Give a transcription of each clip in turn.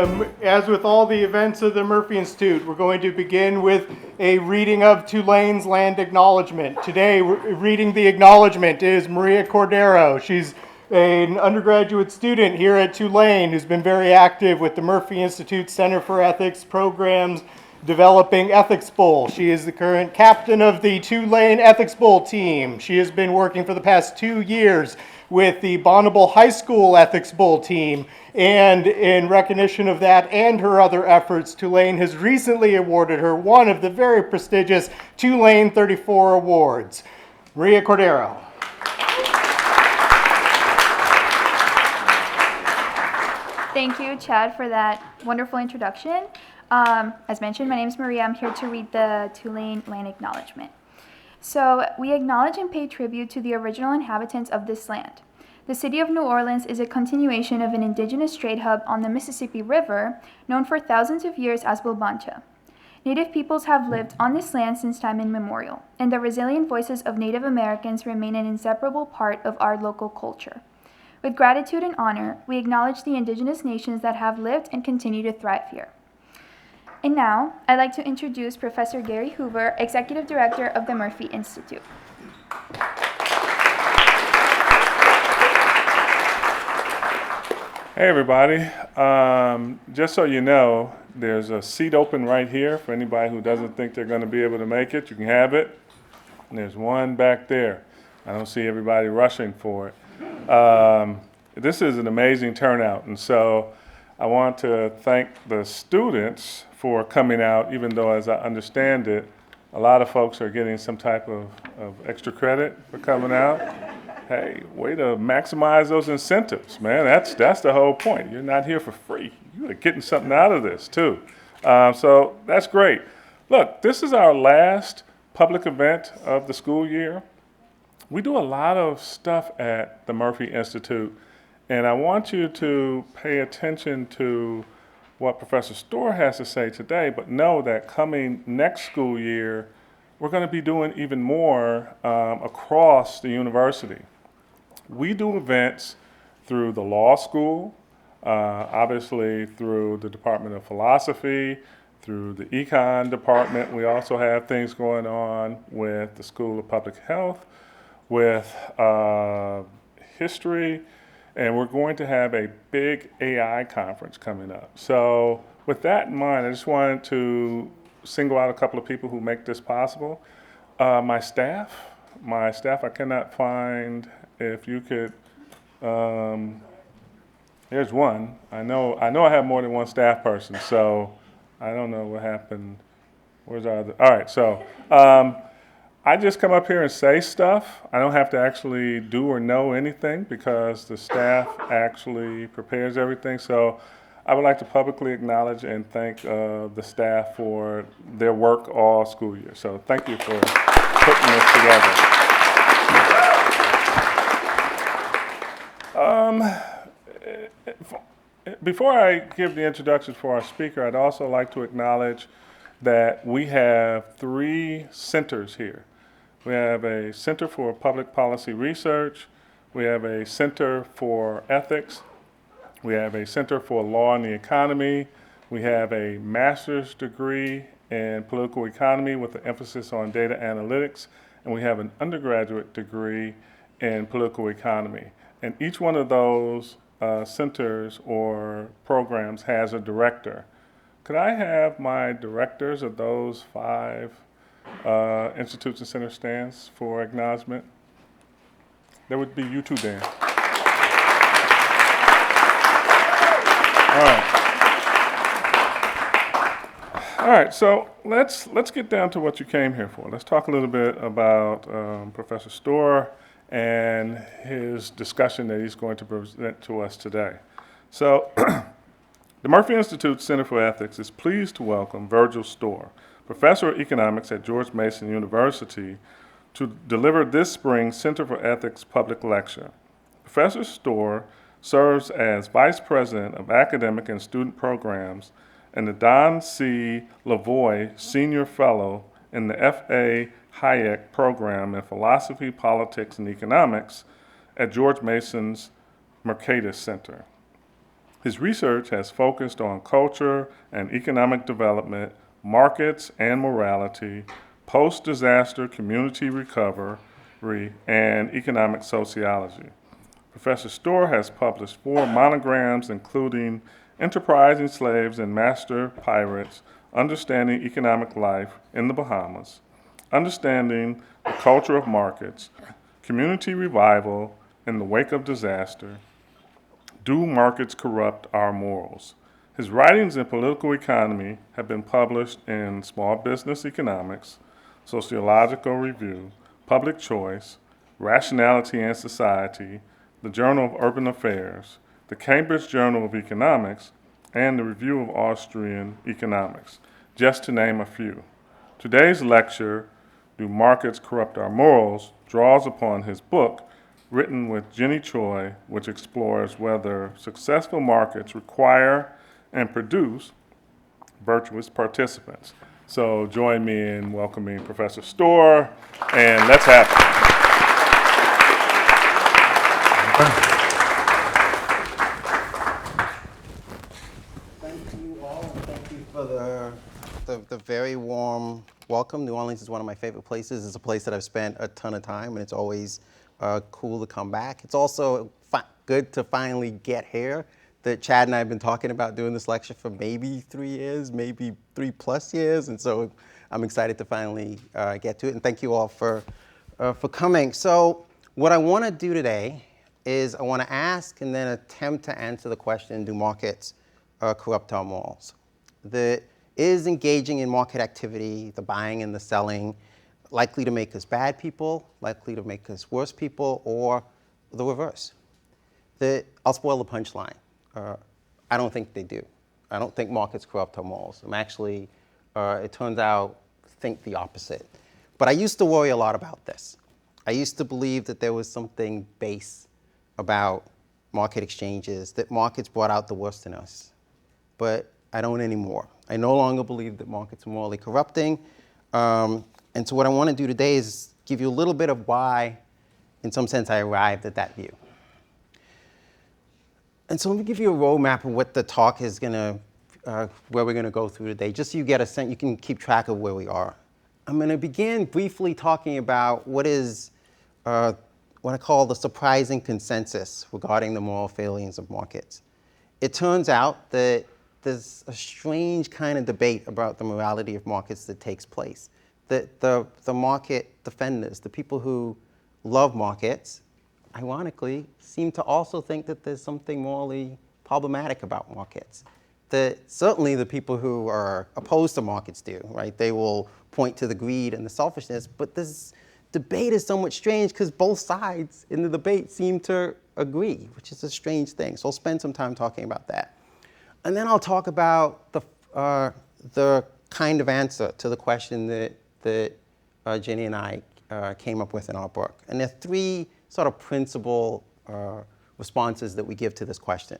As with all the events of the Murphy Institute, we're going to begin with a reading of Tulane's land acknowledgement. Today, reading the acknowledgement is Maria Cordero. She's an undergraduate student here at Tulane who's been very active with the Murphy Institute Center for Ethics programs, developing Ethics Bowl. She is the current captain of the Tulane Ethics Bowl team. She has been working for the past 2 years with the Bonneville High School Ethics Bowl team. And in recognition of that and her other efforts, Tulane has recently awarded her one of the very prestigious Tulane 34 awards. Maria Cordero. Thank you, Chad, for that wonderful introduction. As mentioned, my name is Maria. I'm here to read the Tulane Land Acknowledgement. So, we acknowledge and pay tribute to the original inhabitants of this land. The city of New Orleans is a continuation of an indigenous trade hub on the Mississippi River, known for thousands of years as Wilbancha. Native peoples have lived on this land since time immemorial, and the resilient voices of Native Americans remain an inseparable part of our local culture. With gratitude and honor, we acknowledge the indigenous nations that have lived and continue to thrive here. And now, I'd like to introduce Professor Gary Hoover, Executive Director of the Murphy Institute. Hey everybody, just so you know, there's a seat open right here for anybody who doesn't think they're going to be able to make it. You can have it. And there's one back there. I don't see everybody rushing for it. This is an amazing turnout, and so I want to thank the students for coming out, even though, as I understand it, a lot of folks are getting some type of extra credit for coming out. Hey, way to maximize those incentives, man. That's the whole point. You're not here for free. You're getting something out of this, too. So that's great. Look, this is our last public event of the school year. We do a lot of stuff at the Murphy Institute, and I want you to pay attention to what Professor Storr has to say today, but know that coming next school year, we're going to be doing even more across the university. We do events through the law school, obviously through the Department of Philosophy, through the Econ department. We also have things going on with the School of Public Health, with history, and we're going to have a big AI conference coming up. So with that in mind, I just wanted to single out a couple of people who make this possible. My staff, I cannot find, if you could, there's one. I know I have more than one staff person, so I don't know what happened. Where's our other? All right, so I just come up here and say stuff. I don't have to actually do or know anything because the staff actually prepares everything. So I would like to publicly acknowledge and thank the staff for their work all school year. So thank you for putting this together. Before I give the introduction for our speaker, I'd also like to acknowledge that we have 3 centers here. We have a Center for Public Policy Research, we have a Center for Ethics, we have a Center for Law and the Economy, we have a master's degree in political economy with an emphasis on data analytics, and we have an undergraduate degree in political economy. And each one of those centers or programs has a director. Could I have my directors of those 5 institutes and center stands for acknowledgement? There would be you two, Dan. All right, so let's get down to what you came here for. Let's talk a little bit about Professor Storr and his discussion that he's going to present to us today. So the Murphy Institute Center for Ethics is pleased to welcome Virgil Storr, professor of economics at George Mason University, to deliver this spring's Center for Ethics public lecture. Professor Storr serves as Vice President of Academic and Student Programs and the Don C. Lavoie Senior Fellow in the F.A. Hayek Program in Philosophy, Politics, and Economics at George Mason's Mercatus Center. His research has focused on culture and economic development, markets and morality, post-disaster community recovery, and economic sociology. Professor Storr has published 4 monograms, including Enterprising Slaves and Master Pirates, Understanding Economic Life in the Bahamas, Understanding the Culture of Markets, Community Revival in the Wake of Disaster, Do Markets Corrupt Our Morals? His writings in political economy have been published in Small Business Economics, Sociological Review, Public Choice, Rationality and Society, the Journal of Urban Affairs, the Cambridge Journal of Economics, and the Review of Austrian Economics, just to name a few. Today's lecture, Do Markets Corrupt Our Morals?, draws upon his book, written with Jenny Choi, which explores whether successful markets require and produce virtuous participants. So join me in welcoming Professor Storr, and let's have it. Thank you all, and thank you for the very warm welcome. New Orleans is one of my favorite places. It's a place that I've spent a ton of time, and it's always cool to come back. It's also good to finally get here. That Chad and I have been talking about doing this lecture for maybe 3 years, maybe 3+ years, and so I'm excited to finally get to it. And thank you all for coming. So what I want to do today is I want to ask and then attempt to answer the question: do markets corrupt our morals? Is engaging in market activity, the buying and the selling, likely to make us bad people, likely to make us worse people, or the reverse? I'll spoil the punchline. I don't think they do. I don't think markets corrupt our morals. I'm actually, it turns out, think the opposite. But I used to worry a lot about this. I used to believe that there was something base about market exchanges, that markets brought out the worst in us. But I don't anymore. I no longer believe that markets are morally corrupting. And so what I want to do today is give you a little bit of why, in some sense, I arrived at that view. And so let me give you a roadmap of what the talk is going to, where we're going to go through today, just so you get a sense, you can keep track of where we are. I'm going to begin briefly talking about what is what I call the surprising consensus regarding the moral failings of markets. It turns out that there's a strange kind of debate about the morality of markets that takes place. That the market defenders, the people who love markets, ironically, seem to also think that there's something morally problematic about markets. That certainly the people who are opposed to markets do, right? They will point to the greed and the selfishness, but this debate is somewhat strange because both sides in the debate seem to agree, which is a strange thing. So I'll spend some time talking about that. And then I'll talk about the kind of answer to the question that Jenny and I came up with in our book. And there are 3 sort of principal responses that we give to this question.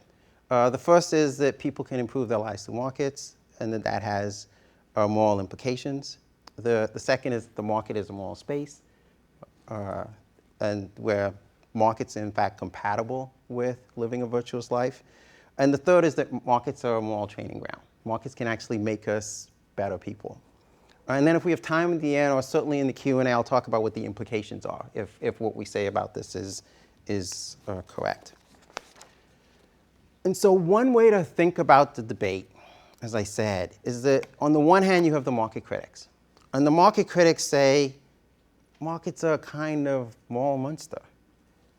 The first is that people can improve their lives through markets, and that has moral implications. The second is the market is a moral space, and where markets are in fact compatible with living a virtuous life. And the third is that markets are a moral training ground. Markets can actually make us better people. And then if we have time at the end, or certainly in the Q&A, I'll talk about what the implications are, if what we say about this is correct. And so one way to think about the debate, as I said, is that on the one hand, you have the market critics. And the market critics say markets are a kind of moral monster.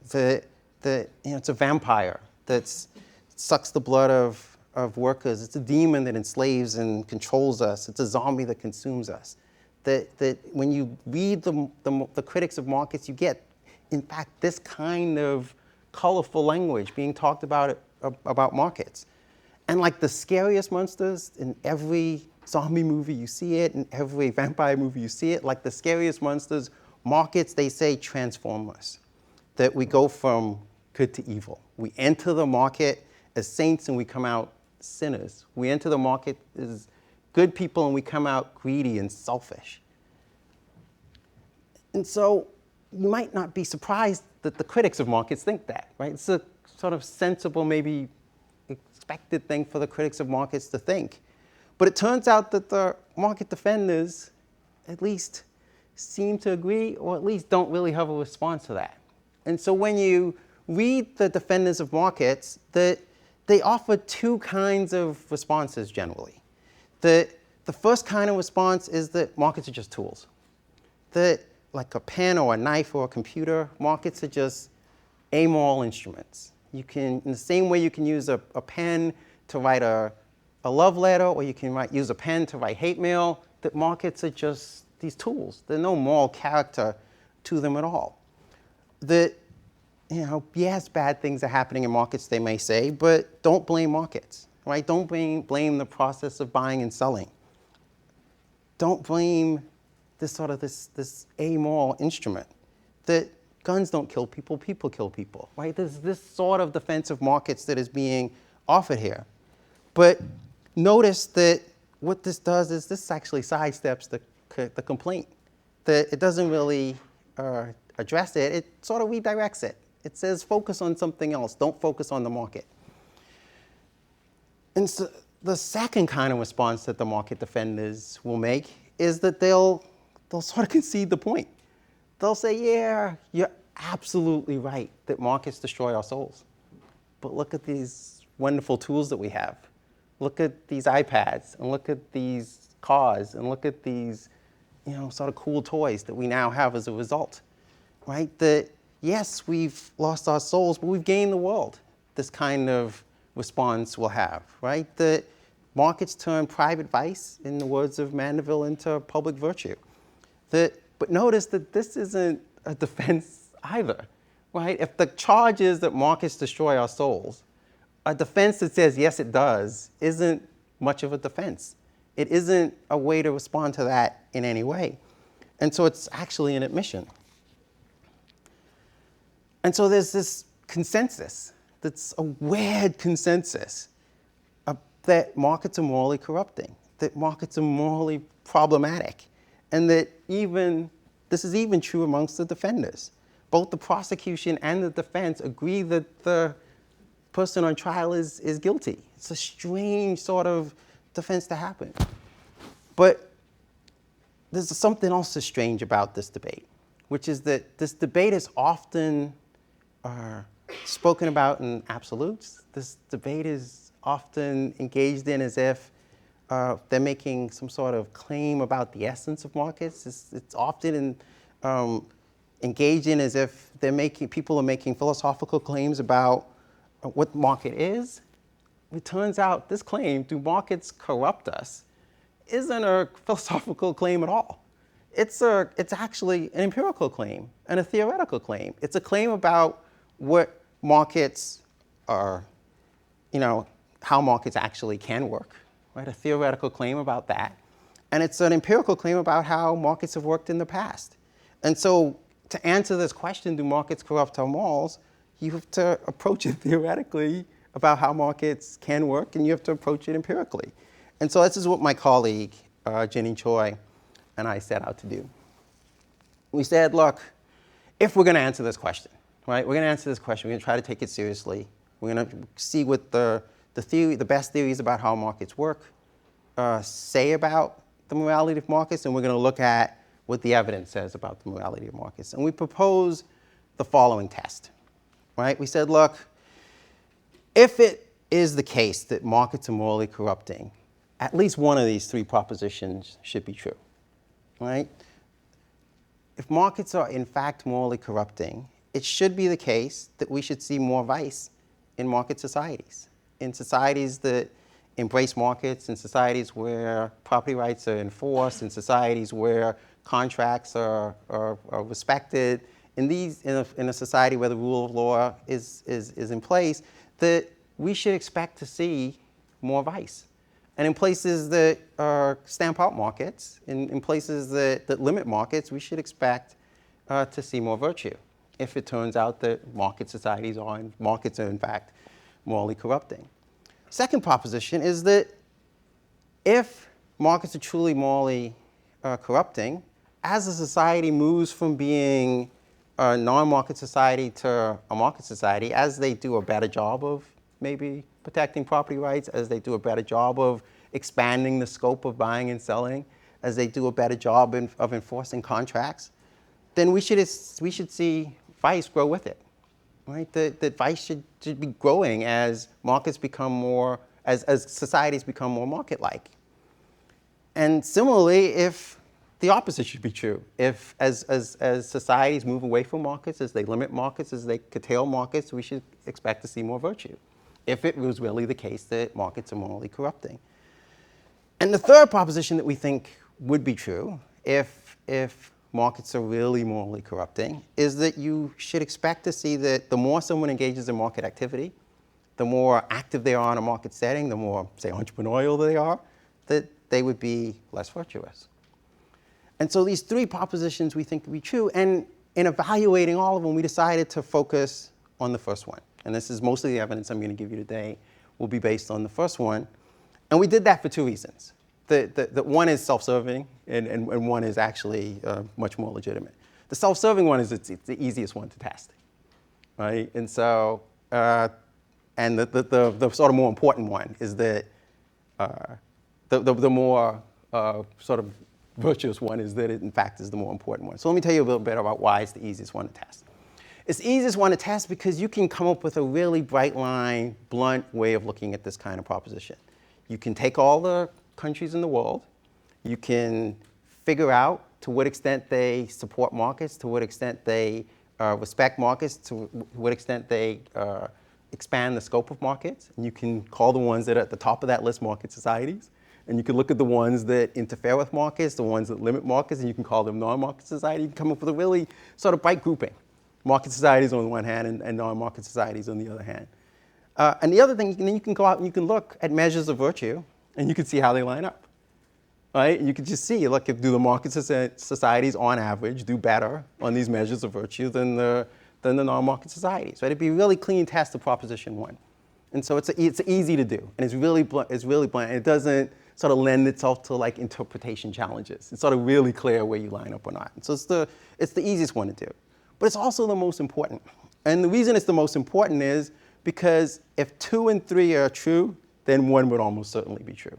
It's a vampire that sucks the blood of workers. It's a demon that enslaves and controls us. It's a zombie that consumes us. That when you read the critics of markets, you get, in fact, this kind of colorful language being talked about markets. And like the scariest monsters, in every zombie movie you see it, in every vampire movie you see it, like the scariest monsters, markets, they say, transform us. That we go from good to evil. We enter the market as saints and we come out sinners. We enter the market as good people and we come out greedy and selfish. And so you might not be surprised that the critics of markets think that, right? It's a sort of sensible, maybe it's expected thing for the critics of markets to think. But it turns out that the market defenders at least seem to agree, or at least don't really have a response to that. And so when you read the defenders of markets, that they offer two kinds of responses generally. The first kind of response is that markets are just tools. That like a pen or a knife or a computer, markets are just amoral instruments. You can, in the same way you can use a pen to write a love letter, or you can use a pen to write hate mail, that markets are just these tools. There's no moral character to them at all. That, yes, bad things are happening in markets, they may say, but don't blame markets, right? Don't blame the process of buying and selling. Don't blame this amoral instrument. That guns don't kill people, people kill people, right? There's this sort of defense of markets that is being offered here. But notice that what this does is this actually sidesteps the complaint. That it doesn't really address it, it sort of redirects it. It says focus on something else, don't focus on the market. And so the second kind of response that the market defenders will make is that they'll sort of concede the point. They'll say, yeah, you're absolutely right that markets destroy our souls. But look at these wonderful tools that we have. Look at these iPads, and look at these cars, and look at these sort of cool toys that we now have as a result, right? That, yes, we've lost our souls, but we've gained the world. This kind of response will have, right? That markets turn private vice, in the words of Mandeville, into public virtue. But notice that this isn't a defense either, right? If the charge is that markets destroy our souls, a defense that says, yes, it does, isn't much of a defense. It isn't a way to respond to that in any way. And so it's actually an admission. And so there's this consensus, that's a weird consensus, that markets are morally corrupting, that markets are morally problematic, and that this is even true amongst the defenders. Both the prosecution and the defense agree that the person on trial is guilty. It's a strange sort of defense to happen. But there's something else that's strange about this debate, which is that this debate is often spoken about in absolutes. This debate is often engaged in as if they're making some sort of claim about the essence of markets. It's often engaged in as if people are making philosophical claims about what market is. It turns out this claim, do markets corrupt us, isn't a philosophical claim at all. It's actually an empirical claim and a theoretical claim. It's a claim about what markets are, how markets actually can work, right? A theoretical claim about that. And it's an empirical claim about how markets have worked in the past. And so to answer this question, do markets corrupt our morals, you have to approach it theoretically about how markets can work, and you have to approach it empirically. And so this is what my colleague, Jenny Choi, and I set out to do. We said, look, if we're going to answer this question, right, we're going to answer this question, we're going to try to take it seriously. We're going to see what the best theories about how markets work say about the morality of markets, and we're going to look at what the evidence says about the morality of markets. And we propose the following test. Right? We said, look, if it is the case that markets are morally corrupting, at least one of these three propositions should be true. Right? If markets are in fact morally corrupting, it should be the case that we should see more vice in market societies. In societies that embrace markets, in societies where property rights are enforced, in societies where contracts are respected, in a society where the rule of law is in place, that we should expect to see more vice. And in places that stamp out markets, in places that limit markets, we should expect to see more virtue, if it turns out that markets are in fact morally corrupting. Second proposition is that if markets are truly morally corrupting, as a society moves from being a non-market society to a market society, as they do a better job of maybe protecting property rights, as they do a better job of expanding the scope of buying and selling, as they do a better job of enforcing contracts, then we should see vice grow with it, right? That vice should be growing as markets become more, as societies become more market-like. And similarly, if the opposite should be true, if as societies move away from markets, as they limit markets, as they curtail markets, we should expect to see more virtue, if it was really the case that markets are morally corrupting. And the third proposition that we think would be true, if markets are really morally corrupting, is that you should expect to see that the more someone engages in market activity, the more active they are in a market setting, the more, say, entrepreneurial they are, that they would be less virtuous. And so these three propositions we think to be true, and in evaluating all of them, we decided to focus on the first one. And this is most of the evidence I'm going to give you today will be based on the first one. And we did that for two reasons. The one is self-serving, and one is actually much more legitimate. The self-serving one is it's the easiest one to test, right? And so, and the sort of more important one is that the more sort of virtuous one is that it, in fact, is the more important one. So let me tell you a little bit about why it's the easiest one to test. It's the easiest one to test because you can come up with a really bright line, blunt way of looking at this kind of proposition. You can take all the countries in the world, you can figure out to what extent they support markets, to what extent they respect markets, to what extent they expand the scope of markets, and you can call the ones that are at the top of that list market societies. And you can look at the ones that interfere with markets, the ones that limit markets, and you can call them non-market society. You can come up with a really sort of bright grouping. Market societies on the one hand and non-market societies on the other hand. And the other thing, then you can go out and you can look at measures of virtue, and you can see how they line up. Right? And you can just see, look, do the market societies on average do better on these measures of virtue than the non-market societies? Right? It'd be a really clean test of proposition one. And so it's easy to do, and it's really blunt. And it doesn't sort of lend itself to like interpretation challenges. It's sort of really clear where you line up or not. And so it's the easiest one to do. But it's also the most important. And the reason it's the most important is because if 2 and 3 are true, then 1 would almost certainly be true.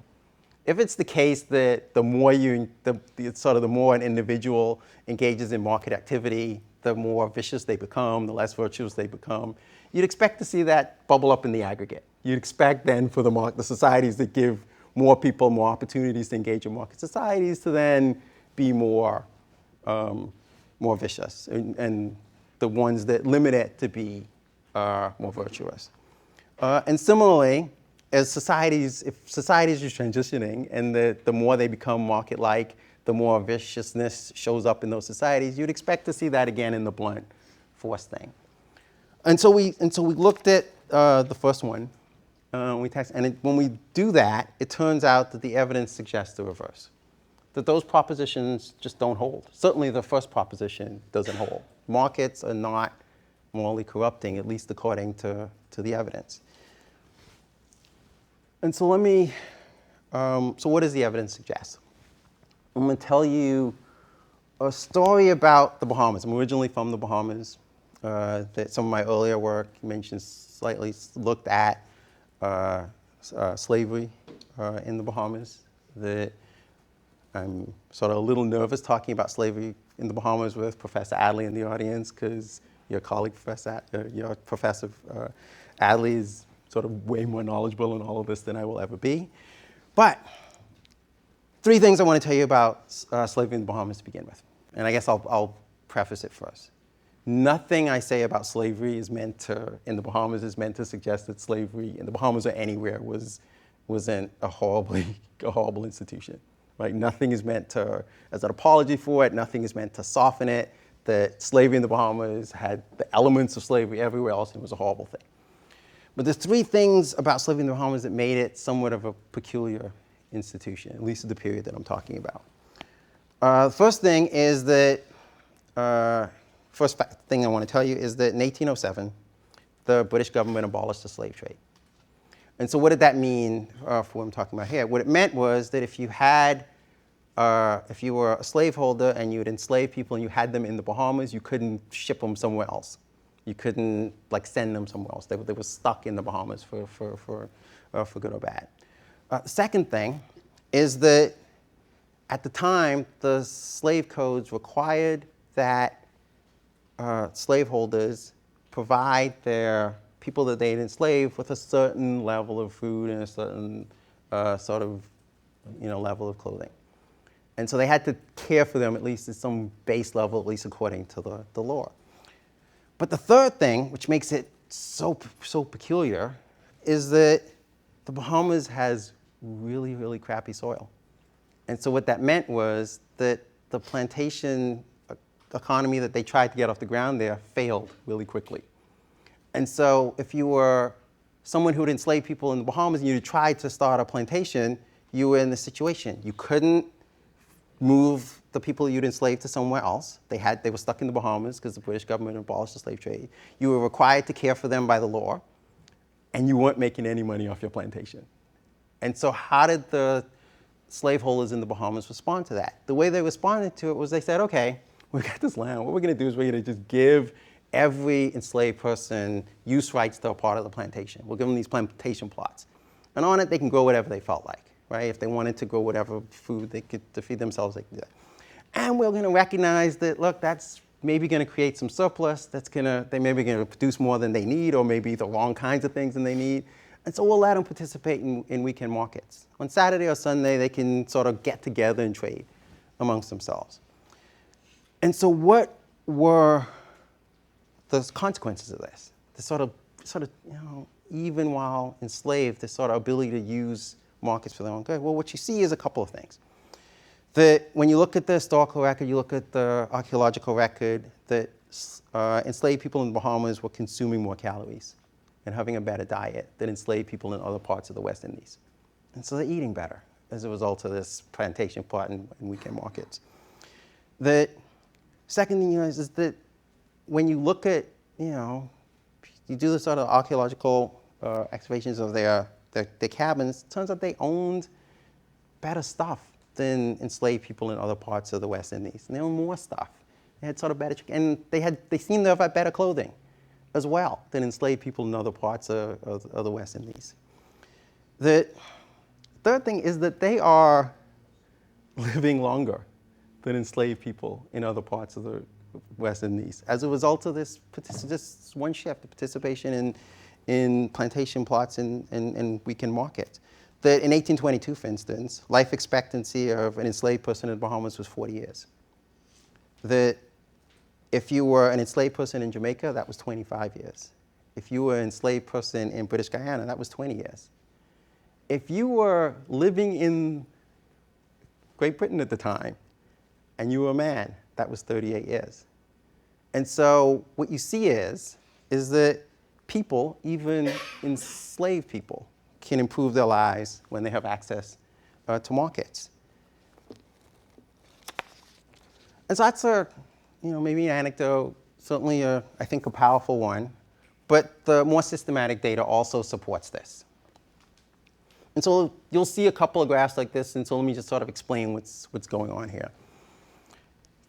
If it's the case that the more an individual engages in market activity, the more vicious they become, the less virtuous they become, you'd expect to see that bubble up in the aggregate. You'd expect then for the societies that give more people more opportunities to engage in market societies to then be more vicious, and the ones that limit it to be more virtuous. And similarly, if societies are transitioning and the more they become market-like, the more viciousness shows up in those societies, you'd expect to see that again in the blunt force thing. And so we looked at the first one, when we do that, it turns out that the evidence suggests the reverse, that those propositions just don't hold. Certainly the first proposition doesn't hold. Markets are not morally corrupting, at least according to the evidence. And so so what does the evidence suggest? I'm going to tell you a story about the Bahamas. I'm originally from the Bahamas. That some of my earlier work slightly looked at slavery in the Bahamas. That I'm sort of a little nervous talking about slavery in the Bahamas with Professor Adley in the audience, because your colleague, your Professor Adley is sort of way more knowledgeable in all of this than I will ever be. But 3 things I want to tell you about slavery in the Bahamas to begin with. And I guess I'll preface it first. Nothing I say about slavery in the Bahamas is meant to suggest that slavery in the Bahamas or anywhere wasn't a horrible institution. Right? Nothing is meant as an apology for it. Nothing is meant to soften it. That slavery in the Bahamas had the elements of slavery everywhere else, and it was a horrible thing. But there's 3 things about slavery in the Bahamas that made it somewhat of a peculiar institution, at least at the period that I'm talking about. The first thing is that first thing I want to tell you is that in 1807, the British government abolished the slave trade. And so what did that mean for what I'm talking about here? What it meant was that if you were a slaveholder and you had enslaved people and you had them in the Bahamas, you couldn't ship them somewhere else. You couldn't like send them somewhere else. They were stuck in the Bahamas for good or bad. Second thing is that at the time, the slave codes required that slaveholders provide their people that they'd enslaved with a certain level of food and a certain sort of level of clothing. And so they had to care for them at least at some base level, at least according to the law. But the third thing, which makes it so peculiar, is that the Bahamas has really, really crappy soil. And so what that meant was that the plantation economy that they tried to get off the ground there failed really quickly. And so if you were someone who would enslave people in the Bahamas and you tried to start a plantation, you were in this situation. You couldn't move the people you'd enslaved to somewhere else. They were stuck in the Bahamas because the British government abolished the slave trade. You were required to care for them by the law, and you weren't making any money off your plantation. And so how did the slaveholders in the Bahamas respond to that? The way they responded to it was they said, okay, we've got this land. What we're going to do is we're going to just give every enslaved person use rights to a part of the plantation. We'll give them these plantation plots. And on it, they can grow whatever they felt like, right? If they wanted to grow whatever food they could to feed themselves, they could do that. And we're going to recognize that, look, that's maybe going to create some surplus. They may be going to produce more than they need, or maybe the wrong kinds of things than they need. And so we'll let them participate in weekend markets. On Saturday or Sunday, they can sort of get together and trade amongst themselves. And so what were the consequences of this? The sort of even while enslaved, this sort of ability to use markets for their own good. Well, what you see is a couple of things. That when you look at the historical record, you look at the archaeological record, that enslaved people in the Bahamas were consuming more calories and having a better diet than enslaved people in other parts of the West Indies. And so they're eating better as a result of this plantation plot and weekend markets. The second thing is that when you look at, you do the sort of archaeological excavations of their cabins, it turns out they owned better stuff than enslaved people in other parts of the West Indies. And they owned more stuff. They had sort of better, and they seemed to have had better clothing as well than enslaved people in other parts of the West Indies. The third thing is that they are living longer than enslaved people in other parts of the West Indies as a result of this one shift, the participation in plantation plots and weekend markets. That in 1822, for instance, life expectancy of an enslaved person in the Bahamas was 40 years. That if you were an enslaved person in Jamaica, that was 25 years. If you were an enslaved person in British Guyana, that was 20 years. If you were living in Great Britain at the time and you were a man, that was 38 years. And so what you see is that people, even enslaved people, can improve their lives when they have access to markets. And so that's maybe an anecdote, certainly I think a powerful one, but the more systematic data also supports this. And so you'll see a couple of graphs like this, and so let me just sort of explain what's going on here.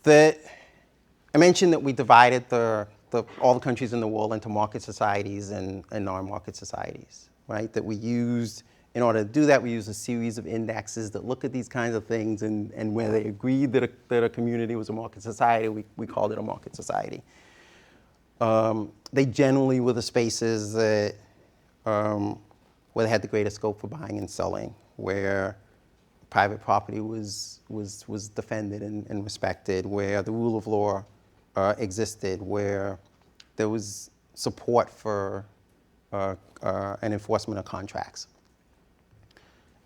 I mentioned that we divided all the countries in the world into market societies and non-market societies, right? That we used, in order to do that, we used a series of indexes that look at these kinds of things, and where they agreed that a community was a market society, we called it a market society. They generally were the spaces that, where they had the greatest scope for buying and selling, where private property was defended and respected, where the rule of law existed, where there was support for an enforcement of contracts.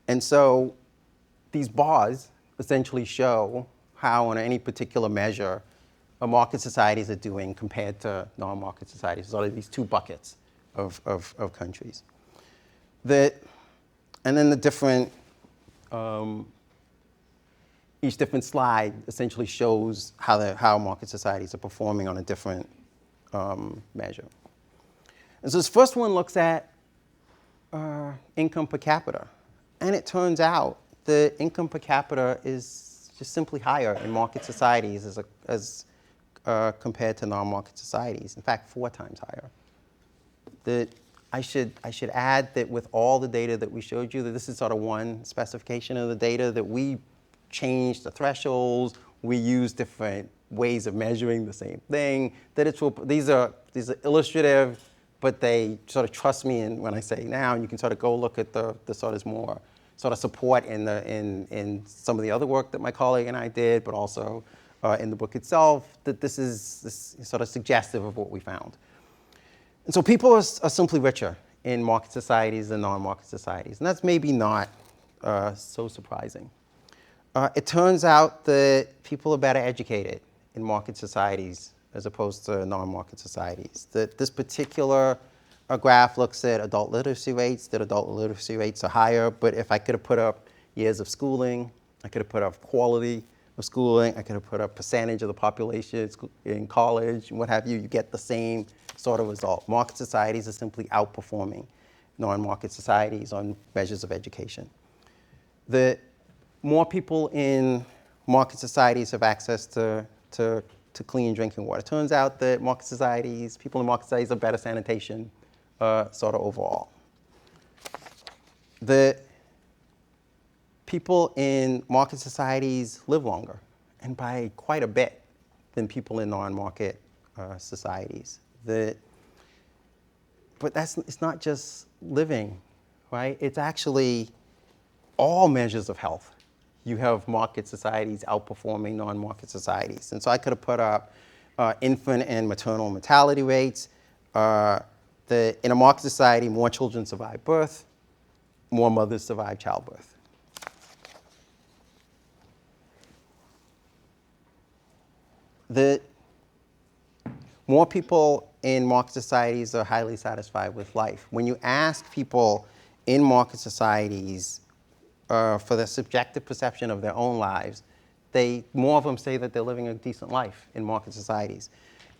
And so these bars essentially show how, on any particular measure, market societies are doing compared to non-market societies. So these two buckets of countries. And then the different, each different slide essentially shows how market societies are performing on a different measure. And so this first one looks at income per capita. And it turns out that income per capita is just simply higher in market societies as compared to non-market societies. In fact, 4 times higher. I should add that with all the data that we showed you, that this is sort of one specification of the data, that we changed the thresholds, we use different ways of measuring the same thing, that these are illustrative, but they sort of trust me when I say now, and you can sort of go look at the sort of more sort of support in some of the other work that my colleague and I did, but also in the book itself, that this is sort of suggestive of what we found. And so people are simply richer in market societies than non-market societies, and that's maybe not so surprising. It turns out that people are better educated in market societies as opposed to non-market societies. That this particular graph looks at adult literacy rates, that adult literacy rates are higher, but if I could have put up years of schooling, I could have put up quality of schooling, I could have put up percentage of the population in college, and what have you, you get the same sort of result. Market societies are simply outperforming non-market societies on measures of education. The more people in market societies have access to clean drinking water. It turns out that people in market societies have better sanitation sort of overall. The people in market societies live longer, and by quite a bit, than people in non-market societies. But it's not just living, right? It's actually all measures of health. You have market societies outperforming non-market societies. And so I could have put up infant and maternal mortality rates. In a market society, more children survive birth, more mothers survive childbirth. More people in market societies are highly satisfied with life. When you ask people in market societies for the subjective perception of their own lives, more of them say that they're living a decent life in market societies.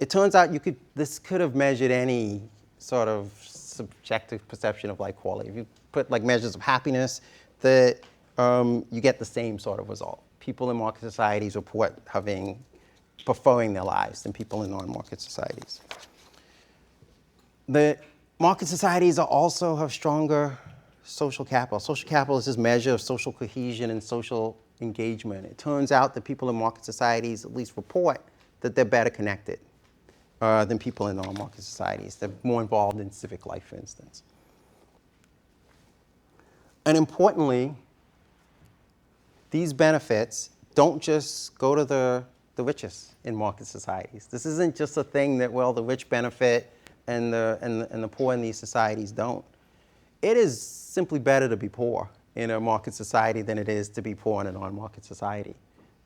It turns out this could have measured any sort of subjective perception of life quality. If you put like measures of happiness, you get the same sort of result. People in market societies report preferring their lives than people in non-market societies. The market societies also have stronger social capital. Social capital is this measure of social cohesion and social engagement. It turns out that people in market societies at least report that they're better connected than people in non-market societies. They're more involved in civic life, for instance. And importantly, these benefits don't just go to the richest in market societies. This isn't just a thing that, well, the rich benefit and the poor in these societies don't. It is simply better to be poor in a market society than it is to be poor in a non-market society.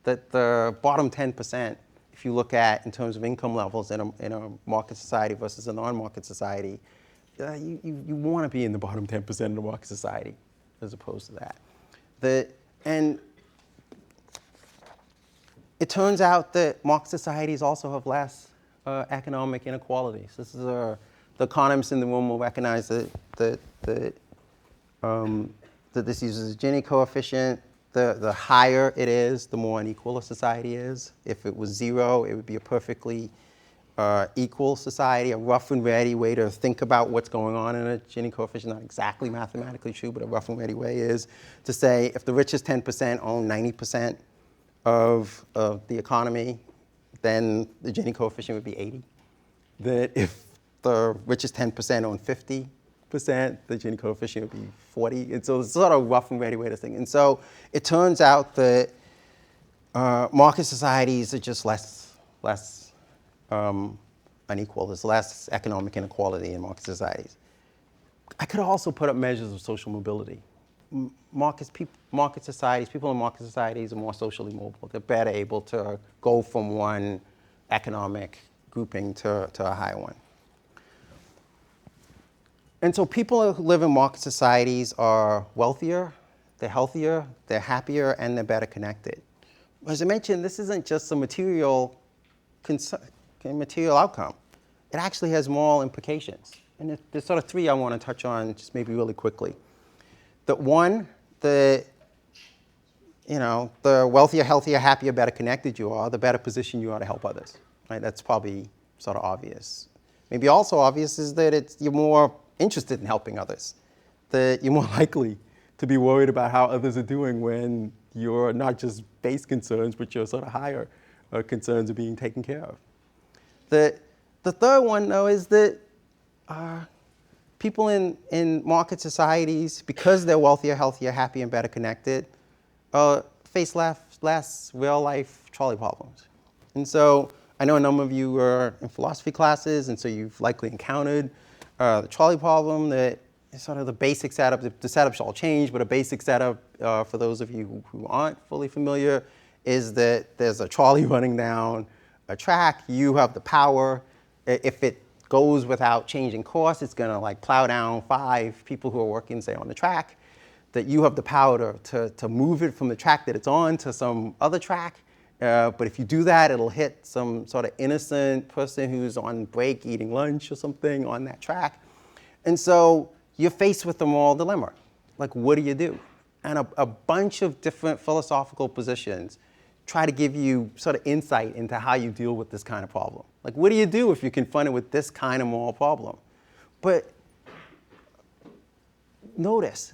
That the bottom 10%, if you look at in terms of income levels in a market society versus a non-market society, you want to be in the bottom 10% of the market society as opposed to that. And it turns out that market societies also have less economic inequalities. This is the economists in the room will recognize that this uses a Gini coefficient. The higher it is, the more unequal a society is. If it was 0, it would be a perfectly equal society. A rough and ready way to think about what's going on in a Gini coefficient, not exactly mathematically true, but a rough and ready way is to say if the richest 10% own 90% of the economy, then the Gini coefficient would be 80. That if the richest 10% own 50%, the Gini coefficient would be 40. And so it's sort of a rough and ready way to think. And so it turns out that market societies are just less unequal. There's less economic inequality in market societies. I could also put up measures of social mobility. Market societies, people in market societies are more socially mobile. They're better able to go from one economic grouping to a higher one. And so people who live in market societies are wealthier, they're healthier, they're happier, and they're better connected. As I mentioned, this isn't just a material outcome. It actually has moral implications. And there's sort of 3 I want to touch on just maybe really quickly. That one, the wealthier, healthier, happier, better connected you are, the better position you are to help others. right? That's probably sort of obvious. Maybe also obvious is that you're more interested in helping others, that you're more likely to be worried about how others are doing when your not just base concerns, but your sort of higher concerns are being taken care of. The third one, though, is that people in market societies, because they're wealthier, healthier, happier, and better connected, face less real-life trolley problems. And so I know a number of you are in philosophy classes, and so you've likely encountered the trolley problem. That is sort of the basic setup. The setup shall change, but a basic setup for those of you who aren't fully familiar is that there's a trolley running down a track. You have the power. If it goes without changing course, it's going to like plow down 5 people who are working, say, on the track. That you have the power to move it from the track that it's on to some other track. But if you do that, it'll hit some sort of innocent person who's on break eating lunch or something on that track. And so you're faced with the moral dilemma. Like, what do you do? And a bunch of different philosophical positions try to give you sort of insight into how you deal with this kind of problem. Like, what do you do if you're confronted with this kind of moral problem? But notice,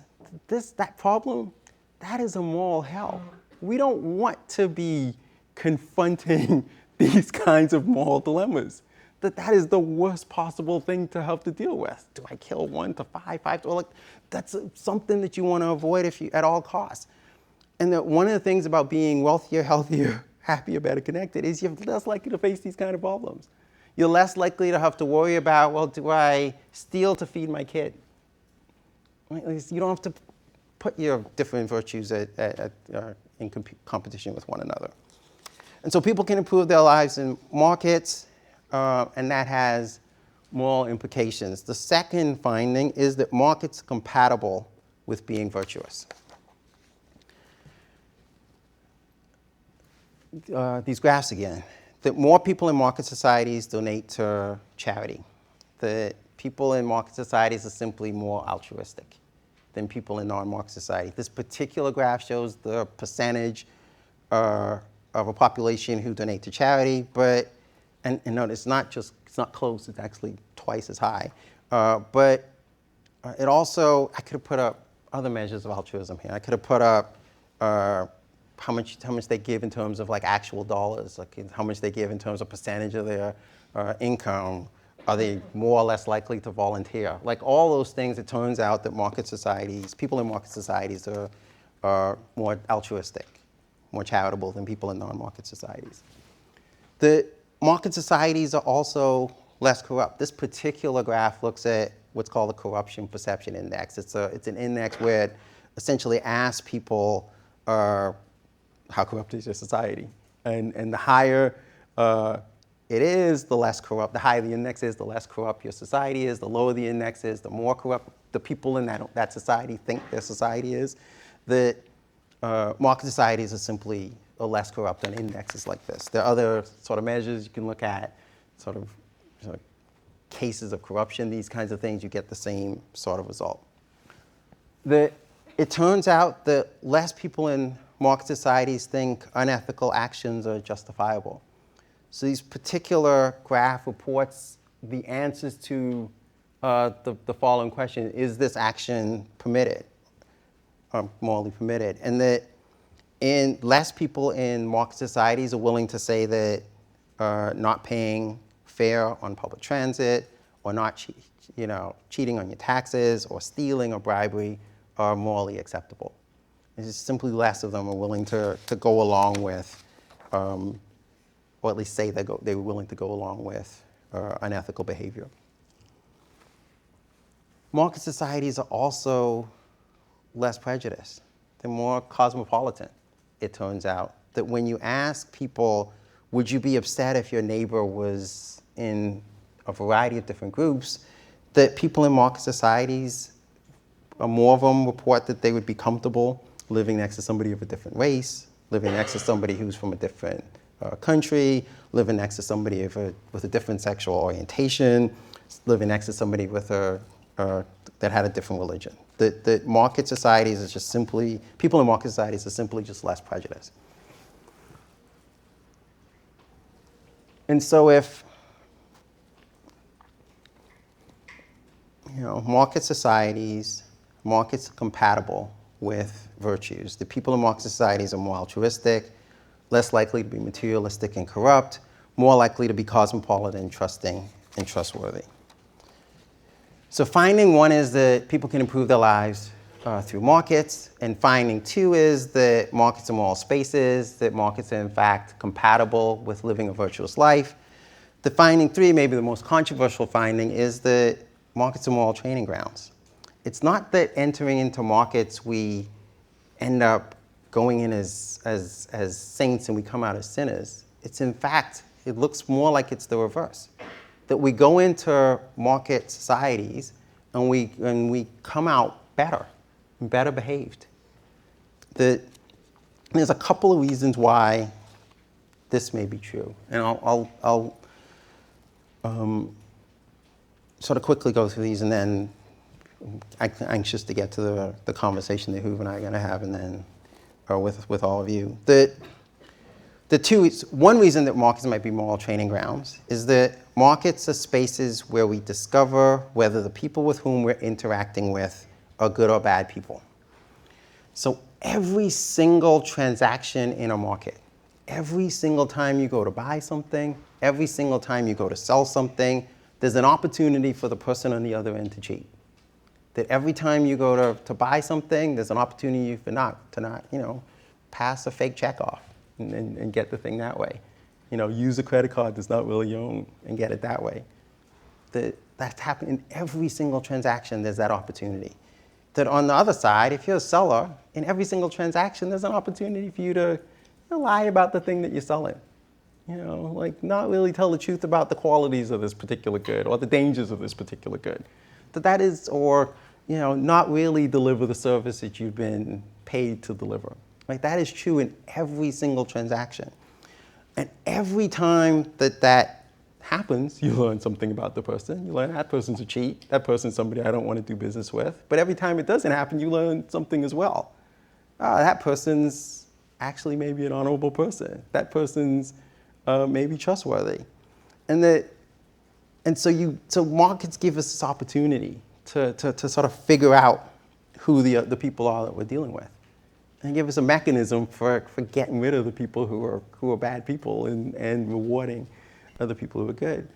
that problem, that is a moral hell. We don't want to be confronting these kinds of moral dilemmas. That is the worst possible thing to have to deal with. Do I kill 1 to 5 to, like, that's something that you want to avoid at all costs. And that one of the things about being wealthier, healthier, happier, better connected is you're less likely to face these kind of problems. You're less likely to have to worry about, well, do I steal to feed my kid? Right? You don't have to put your different virtues in competition with one another. And so people can improve their lives in markets, and that has moral implications. The second finding is that markets are compatible with being virtuous. These graphs again, that more people in market societies donate to charity, that people in market societies are simply more altruistic than people in non-market society. This particular graph shows the percentage of a population who donate to charity, but, and notice, it's not close, it's actually twice as high. But it also, I could have put up other measures of altruism here. I could have put up how much they give in terms of like actual dollars, like how much they give in terms of percentage of their income. Are they more or less likely to volunteer? Like all those things, it turns out that people in market societies are more altruistic, more charitable than people in non-market societies. The market societies are also less corrupt. This particular graph looks at what's called the Corruption Perception Index. It's an index where it essentially asks people, how corrupt is your society? And the higher it is, the less corrupt. The higher the index is, the less corrupt your society is. The lower the index is, the more corrupt the people in that society think their society is. That market societies are simply less corrupt than indexes like this. There are other sort of measures you can look at, sort of cases of corruption, these kinds of things, you get the same sort of result. It turns out that less people in market societies think unethical actions are justifiable. So this particular graph reports the answers to the following question: is this action permitted, or morally permitted? And that less people in market societies are willing to say that not paying fare on public transit, or not cheating on your taxes, or stealing or bribery are morally acceptable. It's just simply less of them are willing to go along with, or at least say they were willing to go along with unethical behavior. Market societies are also less prejudiced. They're more cosmopolitan, it turns out. That when you ask people, would you be upset if your neighbor was in a variety of different groups, that people in market societies, more of them report that they would be comfortable living next to somebody of a different race, living next to somebody who's from a different country, living next to somebody with a different sexual orientation, living next to somebody that had a different religion. The market societies is just simply, people in market societies are simply just less prejudiced. And so if, market societies, markets are compatible with virtues. The people in market societies are more altruistic, less likely to be materialistic and corrupt, more likely to be cosmopolitan, trusting, and trustworthy. So finding one is that people can improve their lives through markets, and finding two is that markets are moral spaces, that markets are in fact compatible with living a virtuous life. The finding three, maybe the most controversial finding, is that markets are moral training grounds. It's not that entering into markets we end up going in as saints and we come out as sinners. It's in fact, it looks more like it's the reverse. That we go into market societies and we come out better behaved. There's a couple of reasons why this may be true. And I'll sort of quickly go through these, and then I'm anxious to get to the conversation that Hugo and I are going to have, and then with all of you. One reason that markets might be moral training grounds is that markets are spaces where we discover whether the people with whom we're interacting with are good or bad people. So every single transaction in a market, every single time you go to buy something, every single time you go to sell something, there's an opportunity for the person on the other end to cheat. That every time you go to buy something, there's an opportunity for to not pass a fake check off and get the thing that way. Use a credit card that's not really your own and get it that way. That's happening in every single transaction. There's that opportunity. That on the other side, if you're a seller, in every single transaction, there's an opportunity for you to lie about the thing that you're selling. Like not really tell the truth about the qualities of this particular good or the dangers of this particular good. That is, or not really deliver the service that you've been paid to deliver. Like that is true in every single transaction. And every time that happens, you learn something about the person. You learn that person's a cheat. That person's somebody I don't want to do business with. But every time it doesn't happen, you learn something as well. That person's actually maybe an honorable person. That person's maybe trustworthy. So markets give us this opportunity to sort of figure out who the people are that we're dealing with, and give us a mechanism for getting rid of the people who are bad people and rewarding other people who are good.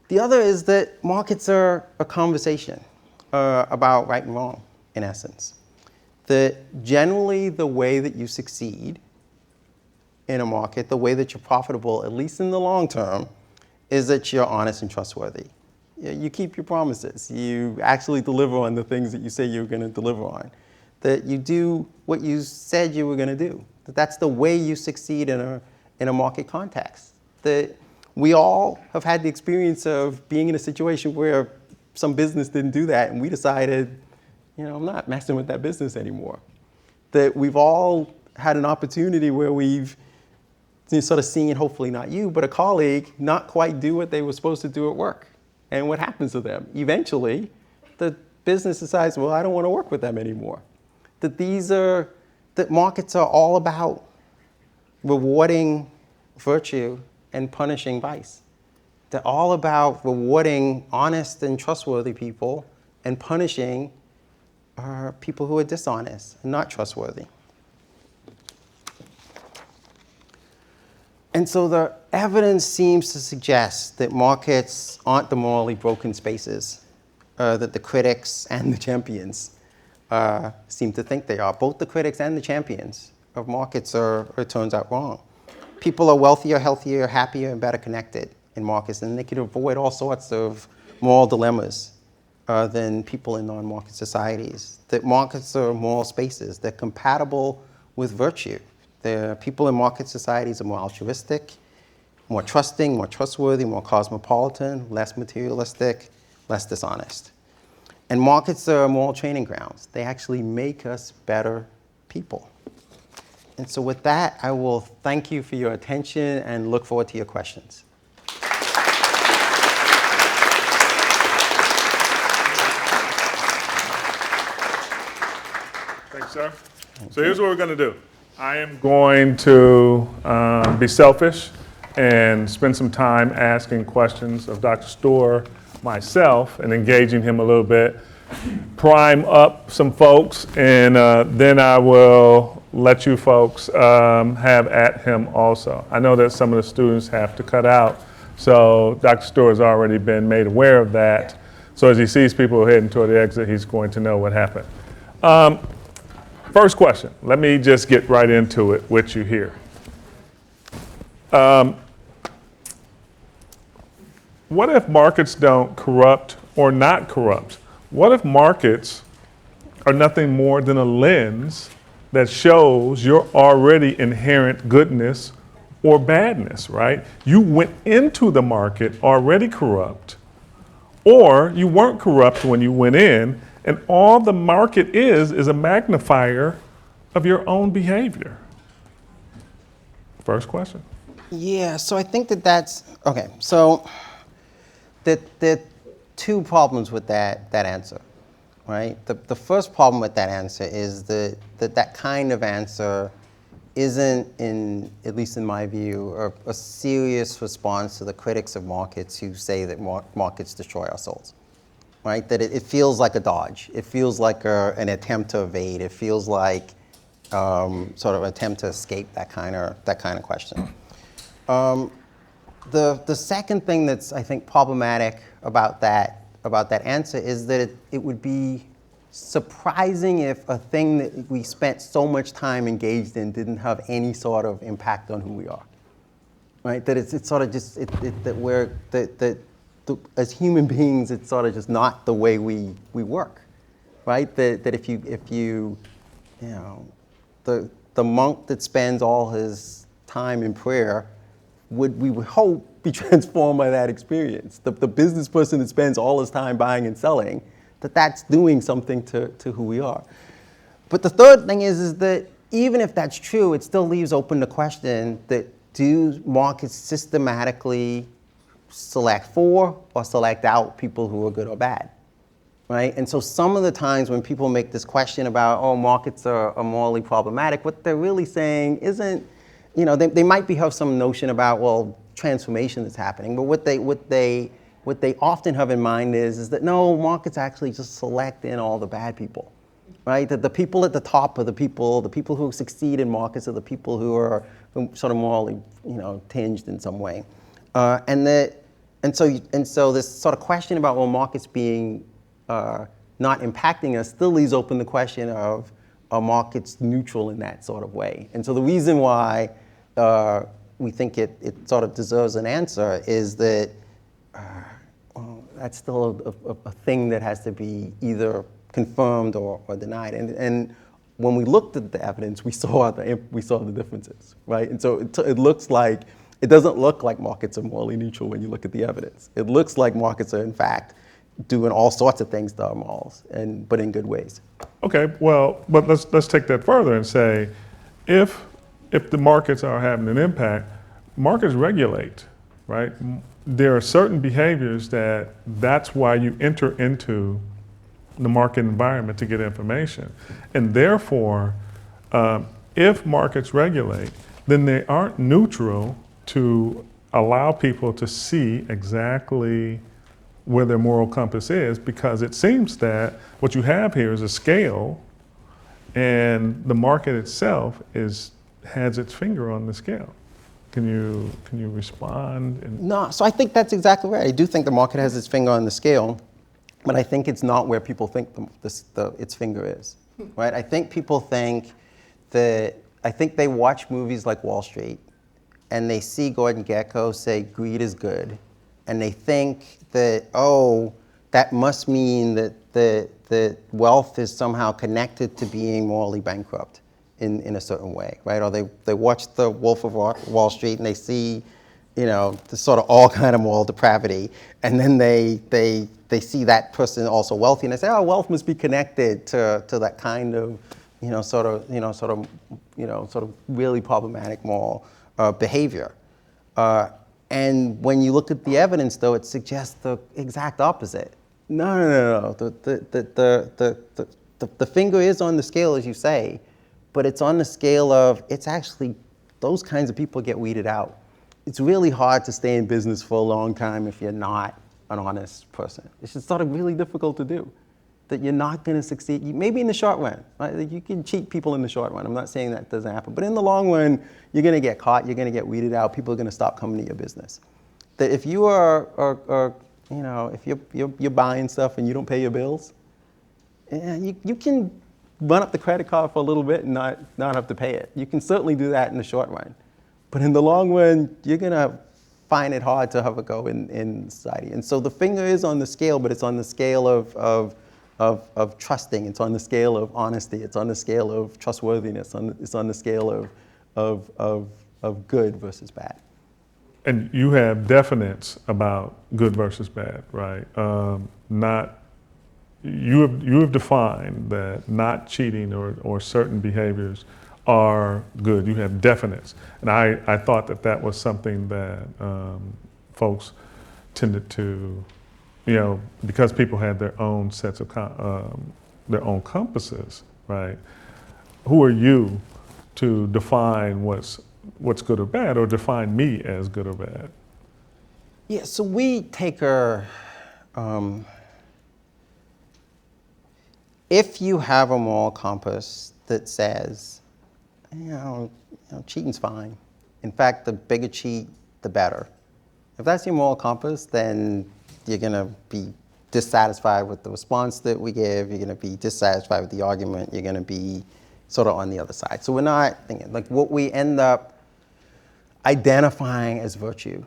The other is that markets are a conversation about right and wrong, in essence. That generally the way that you succeed in a market, the way that you're profitable, at least in the long term, is that you're honest and trustworthy. You keep your promises. You actually deliver on the things that you say you're going to deliver on. That you do what you said you were going to do. That's the way you succeed in a market context. That we all have had the experience of being in a situation where some business didn't do that, and we decided, I'm not messing with that business anymore. That we've all had an opportunity where we've sort of seen, hopefully not you, but a colleague not quite do what they were supposed to do at work. And what happens to them? Eventually, the business decides, well, I don't want to work with them anymore. That markets are all about rewarding virtue and punishing vice. They're all about rewarding honest and trustworthy people and punishing people who are dishonest and not trustworthy. And so the evidence seems to suggest that markets aren't the morally broken spaces that the critics and the champions seem to think they are. Both the critics and the champions of markets it turns out wrong. People are wealthier, healthier, happier, and better connected in markets, and they can avoid all sorts of moral dilemmas than people in non-market societies. That markets are moral spaces. They're compatible with virtue. The people in market societies are more altruistic, more trusting, more trustworthy, more cosmopolitan, less materialistic, less dishonest. And markets are moral training grounds. They actually make us better people. And so with that, I will thank you for your attention and look forward to your questions. Thanks, sir. So here's what we're going to do. I am going to be selfish. and spend some time asking questions of Dr. Storr, myself, and engaging him a little bit, prime up some folks, and then I will let you folks have at him also. I know that some of the students have to cut out, so Dr. Storr has already been made aware of that. So as he sees people heading toward the exit, he's going to know what happened. First question, let me just get right into it with you here. What if markets don't corrupt or not corrupt? What if markets are nothing more than a lens that shows your already inherent goodness or badness, right? You went into the market already corrupt, or you weren't corrupt when you went in, and all the market is a magnifier of your own behavior. First question. Yeah, so I think that's, okay, so there are two problems with that answer, right? The first problem with that answer is that kind of answer isn't, at least in my view, a serious response to the critics of markets who say that markets destroy our souls, right? That it feels like a dodge. It feels like an attempt to evade. It feels like sort of an attempt to escape that kind of question. The second thing that's, I think, problematic about that answer is that it would be surprising if a thing that we spent so much time engaged in didn't have any sort of impact on who we are, right? That it's sort of just that we're as human beings, it's sort of just not the way we work, right? That if you know, the monk that spends all his time in prayer we would hope be transformed by that experience. The business person that spends all his time buying and selling, that's doing something to who we are. But the third thing is that even if that's true, it still leaves open the question that do markets systematically select for or select out people who are good or bad, right? And so some of the times when people make this question about, oh, markets are morally problematic, what they're really saying isn't, you know, they might have some notion about, well, transformation is happening, but what they often have in mind is that no, markets actually just select in all the bad people, right? That the people at the top are the people who succeed in markets are the people who are sort of morally, you know, tinged in some way, and so this sort of question about, well, markets being not impacting us still leaves open the question of, are markets neutral in that sort of way? And so the reason why we think it sort of deserves an answer is that well, that's still a thing that has to be either confirmed or denied. And when we looked at the evidence, we saw the differences, right? And so it doesn't look like markets are morally neutral when you look at the evidence. It looks like markets are in fact doing all sorts of things to our morals, but in good ways. Okay, well, but let's take that further and say, if the markets are having an impact, markets regulate, right? There are certain behaviors that's why you enter into the market environment to get information. And therefore, if markets regulate, then they aren't neutral to allow people to see exactly where their moral compass is, because it seems that what you have here is a scale, and the market itself has its finger on the scale. Can you respond? No, so I think that's exactly right. I do think the market has its finger on the scale, but I think it's not where people think its finger is, right? I think people think they watch movies like Wall Street, and they see Gordon Gekko say greed is good, and they think that, oh, that must mean that wealth is somehow connected to being morally bankrupt in a certain way, right? Or they watch The Wolf of Wall Street and they see, you know, the sort of all kind of moral depravity, and then they see that person also wealthy, and they say, oh, wealth must be connected to that kind of, sort of really problematic moral behavior. And when you look at the evidence, though, it suggests the exact opposite. No. The finger is on the scale, as you say, but it's on the scale of, it's actually, those kinds of people get weeded out. it's really hard to stay in business for a long time if you're not an honest person. It's just sort of really difficult to do. That you're not going to succeed, maybe in the short run, right? Like you can cheat people in the short run. I'm not saying that doesn't happen, but in the long run, you're going to get caught, you're going to get weeded out, people are going to stop coming to your business. That if you if you're buying stuff and you don't pay your bills, you can run up the credit card for a little bit and not have to pay it. You can certainly do that in the short run. But in the long run, you're going to find it hard to have a go in society. And so the finger is on the scale, but it's on the scale of trusting. It's on the scale of honesty. It's on the scale of trustworthiness. It's on the scale of good versus bad. And you have definites about good versus bad, right? You have defined that not cheating or certain behaviors are good. You have definites. And I thought that was something that folks tended to, because people had their own sets of, their own compasses, right? Who are you to define what's good or bad, or define me as good or bad? Yeah, so we take if you have a moral compass that says, cheating's fine. In fact, the bigger cheat, the better. If that's your moral compass, then you're going to be dissatisfied with the response that we give. You're going to be dissatisfied with the argument. You're going to be sort of on the other side. So we're not thinking, like what we end up identifying as virtues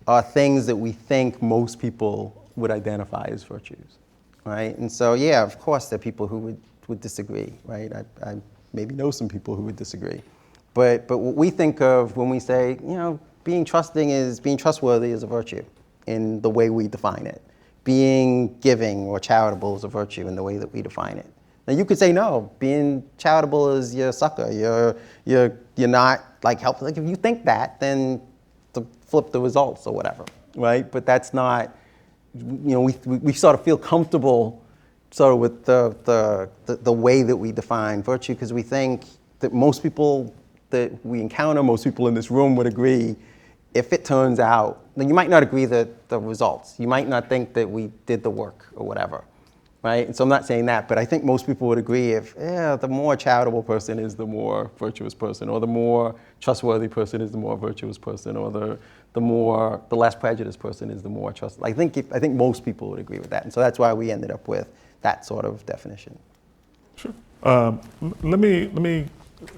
are things that we think most people would identify as virtues, right? And so, yeah, of course, there are people who would disagree, right? I maybe know some people who would disagree. But what we think of when we say, being trustworthy is a virtue in the way we define it. Being giving or charitable is a virtue in the way that we define it. Now you could say no, being charitable is you're a sucker. You're not like helpful. Like if you think that, then to flip the results or whatever, right? But that's not, we sort of feel comfortable sort of with the way that we define virtue, because we think that most people that we encounter, most people in this room would agree. If it turns out, then you might not agree that the results. You might not think that we did the work or whatever, right? And so I'm not saying that, but I think most people would agree if the more charitable person is the more virtuous person, or the more trustworthy person is the more virtuous person, or the less prejudiced person is the more trustworthy. I think most people would agree with that, and so that's why we ended up with that sort of definition. Sure. Let me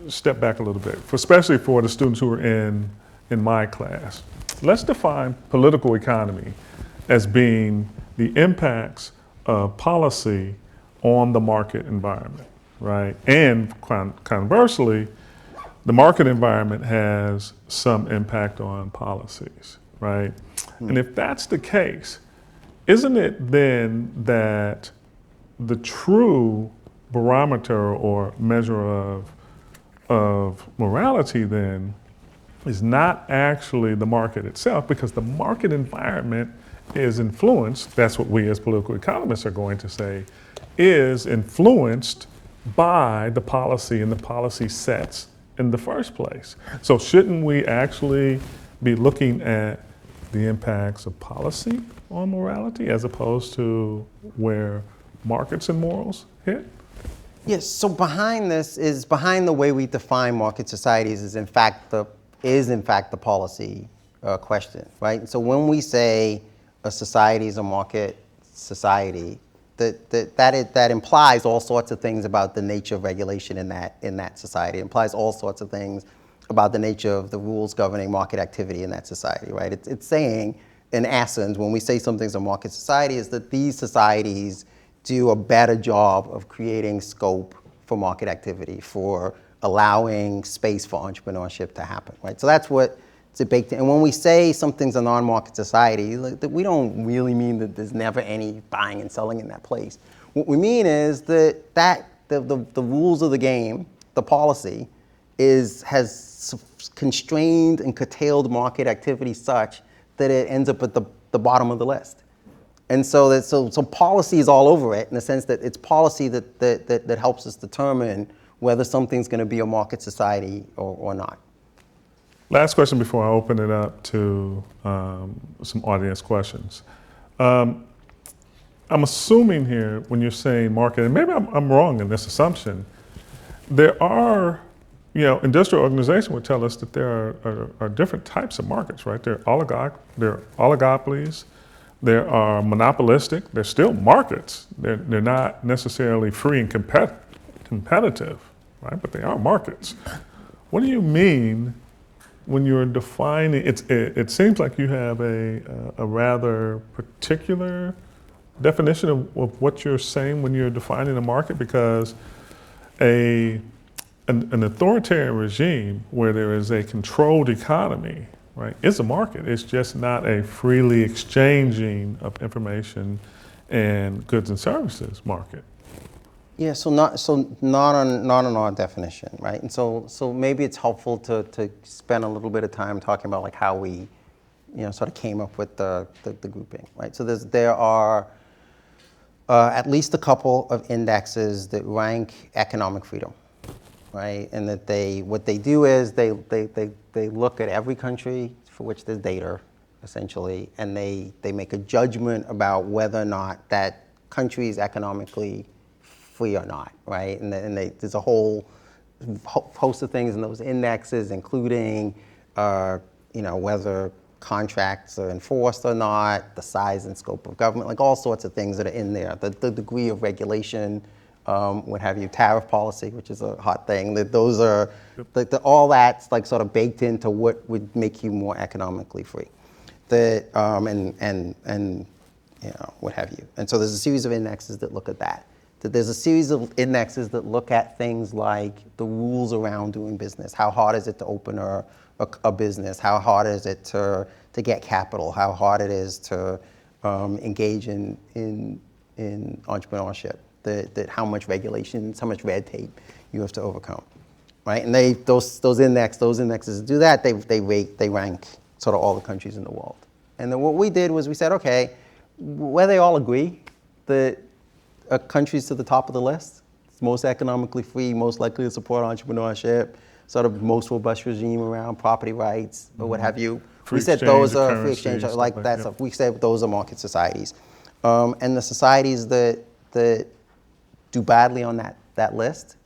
step back a little bit, especially for the students who are in my class. Let's define political economy as being the impacts of policy on the market environment, right? And conversely, the market environment has some impact on policies, right? And if that's the case, isn't it then that the true barometer or measure of morality then is not actually the market itself, because the market environment is influenced, that's what we as political economists are going to say, is influenced by the policy and the policy sets in the first place. So shouldn't we actually be looking at the impacts of policy on morality as opposed to where markets and morals hit? Yes, so behind the way we define market societies is in fact the policy question, right? So when we say a society is a market society, that implies all sorts of things about the nature of regulation in that society. It implies all sorts of things about the nature of the rules governing market activity in that society, right? It's saying, in essence, when we say something's a market society, is that these societies do a better job of creating scope for market activity, for allowing space for entrepreneurship to happen, right? So that's what it's baked in. And when we say something's a non-market society, we don't really mean that there's never any buying and selling in that place. What we mean is that the rules of the game, the policy, has constrained and curtailed market activity such that it ends up at the bottom of the list. And so policy is all over it, in the sense that it's policy that helps us determine whether something's going to be a market society or not. Last question before I open it up to some audience questions. I'm assuming here when you're saying market, and maybe I'm wrong in this assumption, there are, industrial organization would tell us that there are different types of markets, right? There are oligopolies, there are monopolistic, they're still markets. They're not necessarily free and competitive, right? But they are markets. What do you mean when you're defining, it seems like you have a rather particular definition of what you're saying when you're defining a market, because an authoritarian regime where there is a controlled economy, right, is a market. It's just not a freely exchanging of information and goods and services market. Yeah, not on our definition, right? And so maybe it's helpful to spend a little bit of time talking about like how we, sort of came up with the grouping, right? So there are at least a couple of indexes that rank economic freedom, right? And that what they do is they look at every country for which there's data, essentially, and they make a judgment about whether or not that country is economically free or not, right? And there's a whole host of things in those indexes, including, whether contracts are enforced or not, the size and scope of government, like all sorts of things that are in there, the degree of regulation, what have you, tariff policy, which is a hot thing. That those are, all that's like sort of baked into what would make you more economically free. That and what have you. And so there's a series of indexes that look at that. There's a series of indexes that look at things like the rules around doing business. How hard is it to open a business? How hard is it to get capital? How hard it is to engage in entrepreneurship? That how much regulations, how much red tape you have to overcome, right? And those indexes do that. They rank sort of all the countries in the world. And then what we did was we said, okay, where they all agree that a country's to the top of the list, it's most economically free, most likely to support entrepreneurship, sort of most robust regime around property rights or what have you. Free we said exchange those of are currency, free exchange, stuff like like that that. stuff. We said those are market societies. And the societies that do badly on that list,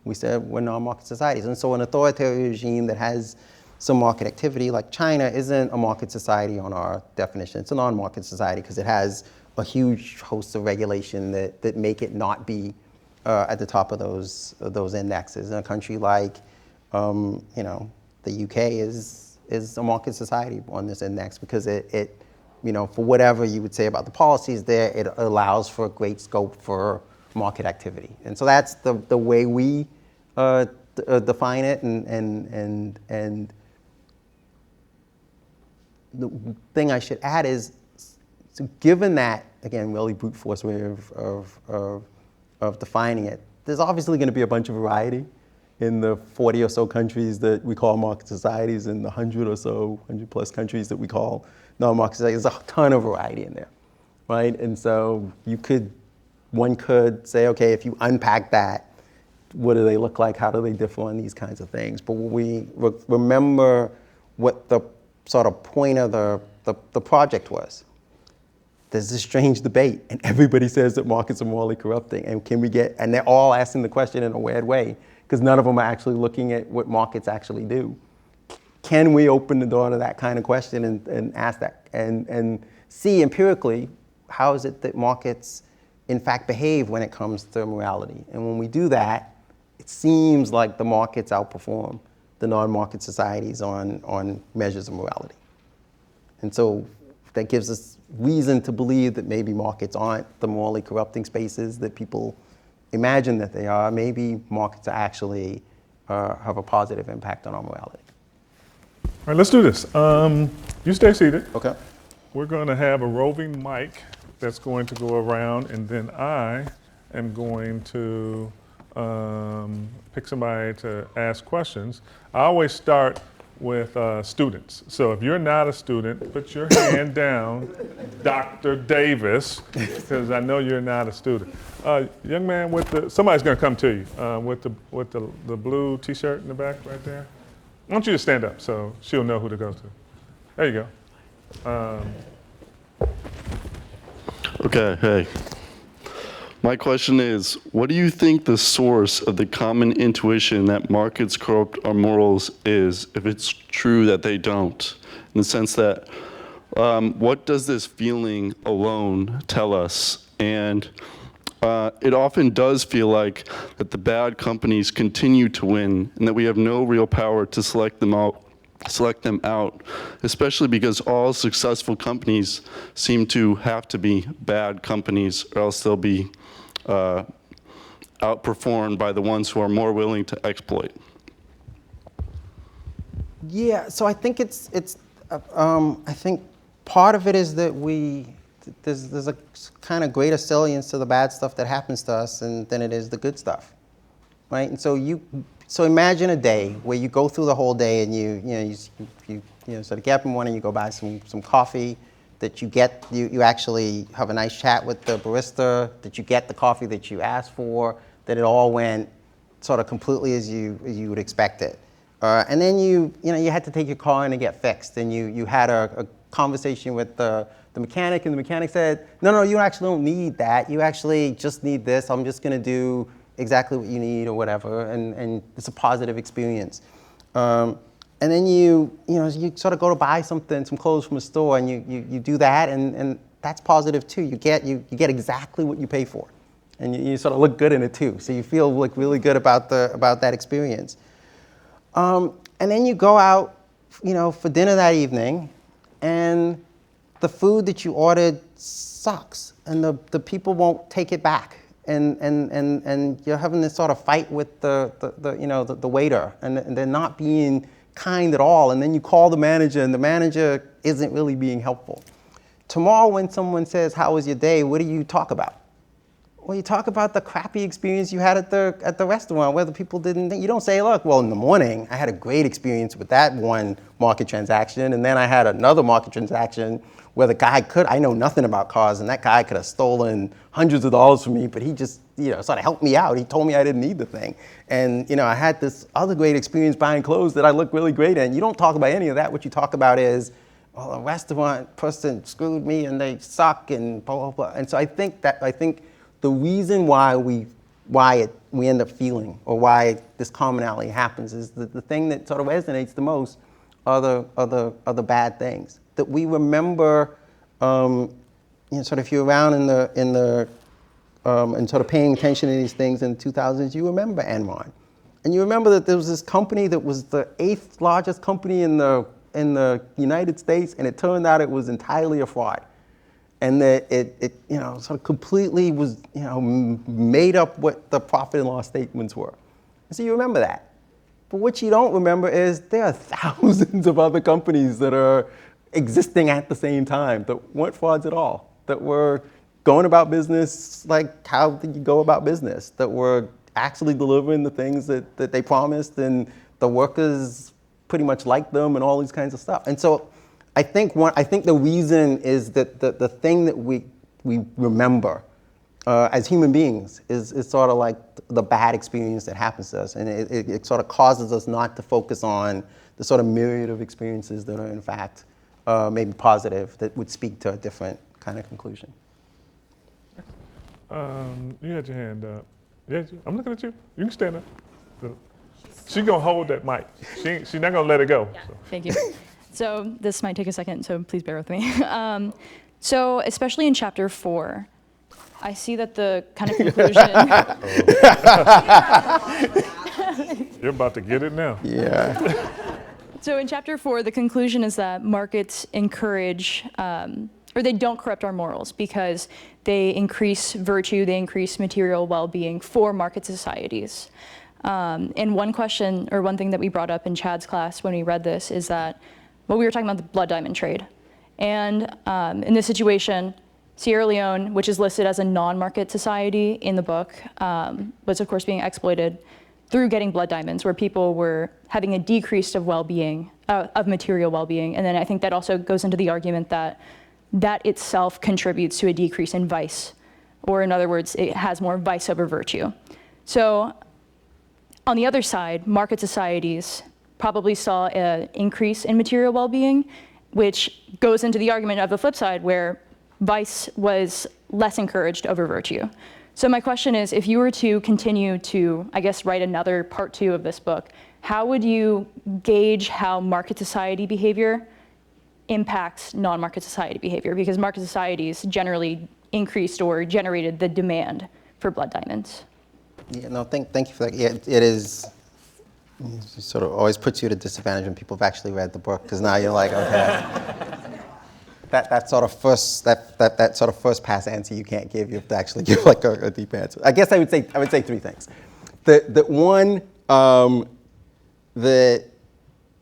we said we're non-market societies. And so an authoritarian regime that has some market activity like China isn't a market society on our definition. It's a non-market society because it has a huge host of regulation that make it not be at the top of those indexes. And a country like, the UK is a market society on this index because it for whatever you would say about the policies there, it allows for a great scope for market activity. And so that's the way we define it. And the thing I should add is, so given that, again, really brute force way of defining it, there's obviously going to be a bunch of variety in the 40 or so countries that we call market societies and the 100 plus countries that we call non-market societies. There's a ton of variety in there, right? And so one could say, okay, if you unpack that, what do they look like? How do they differ on these kinds of things? But we remember what the sort of point of the project was. There's this strange debate, and everybody says that markets are morally corrupting, and they're all asking the question in a weird way, because none of them are actually looking at what markets actually do. Can we open the door to that kind of question and ask that, and see empirically, how is it that markets, in fact, behave when it comes to morality? And when we do that, it seems like the markets outperform the non-market societies on measures of morality. And so that gives us reason to believe that maybe markets aren't the morally corrupting spaces that people imagine that they are. Maybe markets actually have a positive impact on our morality. All right, let's do this. You stay seated. Okay. We're going to have a roving mic that's going to go around, and then I am going to pick somebody to ask questions. I always start with students. So if you're not a student, put your hand down, Dr. Davis, because I know you're not a student. Young man somebody's going to come to you with the blue T-shirt in the back right there. I want you to stand up so she'll know who to go to. There you go. Okay, hey. My question is, what do you think the source of the common intuition that markets corrupt our morals is, if it's true that they don't? In the sense that, what does this feeling alone tell us? And it often does feel like that the bad companies continue to win and that we have no real power to select them out, especially because all successful companies seem to have to be bad companies, or else they'll be outperformed by the ones who are more willing to exploit. Yeah, so I think I think part of it is that there's a kind of greater salience to the bad stuff that happens to us than it is the good stuff, right? And so imagine a day where you go through the whole day and you sort of get up in the morning, you go buy some coffee, that you actually have a nice chat with the barista, that you get the coffee that you asked for, that it all went sort of completely as you would expect it. And then you had to take your car in and get fixed, and you had a conversation with the mechanic, and the mechanic said, no, you actually don't need that. You actually just need this. I'm just going to do exactly what you need or whatever, and it's a positive experience. And then you sort of go to buy some clothes from a store, and you do that, and that's positive too. You get exactly what you pay for, and you sort of look good in it too. So you feel like really good about that experience. And then you go out, for dinner that evening, and the food that you ordered sucks, and the people won't take it back, and you're having this sort of fight with the waiter, and they're not being kind at all, and then you call the manager, and the manager isn't really being helpful. Tomorrow when someone says, how was your day, what do you talk about? Well, you talk about the crappy experience you had at the restaurant where the people didn't, you don't say, look, well, in the morning, I had a great experience with that one market transaction, and then I had another market transaction where the guy I know nothing about cars, and that guy could have stolen hundreds of dollars from me, but he just, sort of helped me out. He told me I didn't need the thing. And, I had this other great experience buying clothes that I look really great in. You don't talk about any of that. What you talk about is, well, a restaurant person screwed me and they suck and blah, blah, blah. And so I think the reason why we end up feeling, or why this commonality happens, is that the thing that sort of resonates the most are the bad things that we remember. Sort of if you're around and sort of paying attention to these things in the 2000s, you remember Enron, and you remember that there was this company that was the 8th largest company in the United States, and it turned out it was entirely a fraud. And that it sort of completely was, made up what the profit and loss statements were. And so you remember that. But what you don't remember is there are thousands of other companies that are existing at the same time that weren't frauds at all, that were going about business like how did you go about business, that were actually delivering the things that they promised, and the workers pretty much liked them and all these kinds of stuff. And so I think the reason is that the thing that we remember as human beings is sort of like the bad experience that happens to us, and it sort of causes us not to focus on the sort of myriad of experiences that are in fact maybe positive, that would speak to a different kind of conclusion. You had your hand up. Yeah, I'm looking at you. You can stand up. She's gonna hold that mic. She's not gonna let it go. Yeah. So. Thank you. So this might take a second, so please bear with me. So especially in chapter 4, I see that the kind of conclusion. You're about to get it now. Yeah. So in chapter 4, the conclusion is that markets encourage, or they don't corrupt our morals because they increase virtue, they increase material well-being for market societies. And one question, or one thing that we brought up in Chad's class when we read this is that, well, we were talking about the blood diamond trade. And in this situation, Sierra Leone, which is listed as a non-market society in the book, was of course being exploited through getting blood diamonds, where people were having a decrease of well-being, of material well-being. And then I think that also goes into the argument that that itself contributes to a decrease in vice, or in other words, it has more vice over virtue. So on the other side, market societies probably saw an increase in material well-being, which goes into the argument of the flip side where vice was less encouraged over virtue. So my question is, if you were to continue to, I guess, write another part 2 of this book, how would you gauge how market society behavior impacts non-market society behavior? Because market societies generally increased or generated the demand for blood diamonds. Yeah, no, thank you for that. Yeah, it is, it sort of always puts you at a disadvantage when people have actually read the book, because now you're like, okay. That sort of first pass answer you can't give. You have to actually give like a deep answer. I guess I would say 3 things. The one,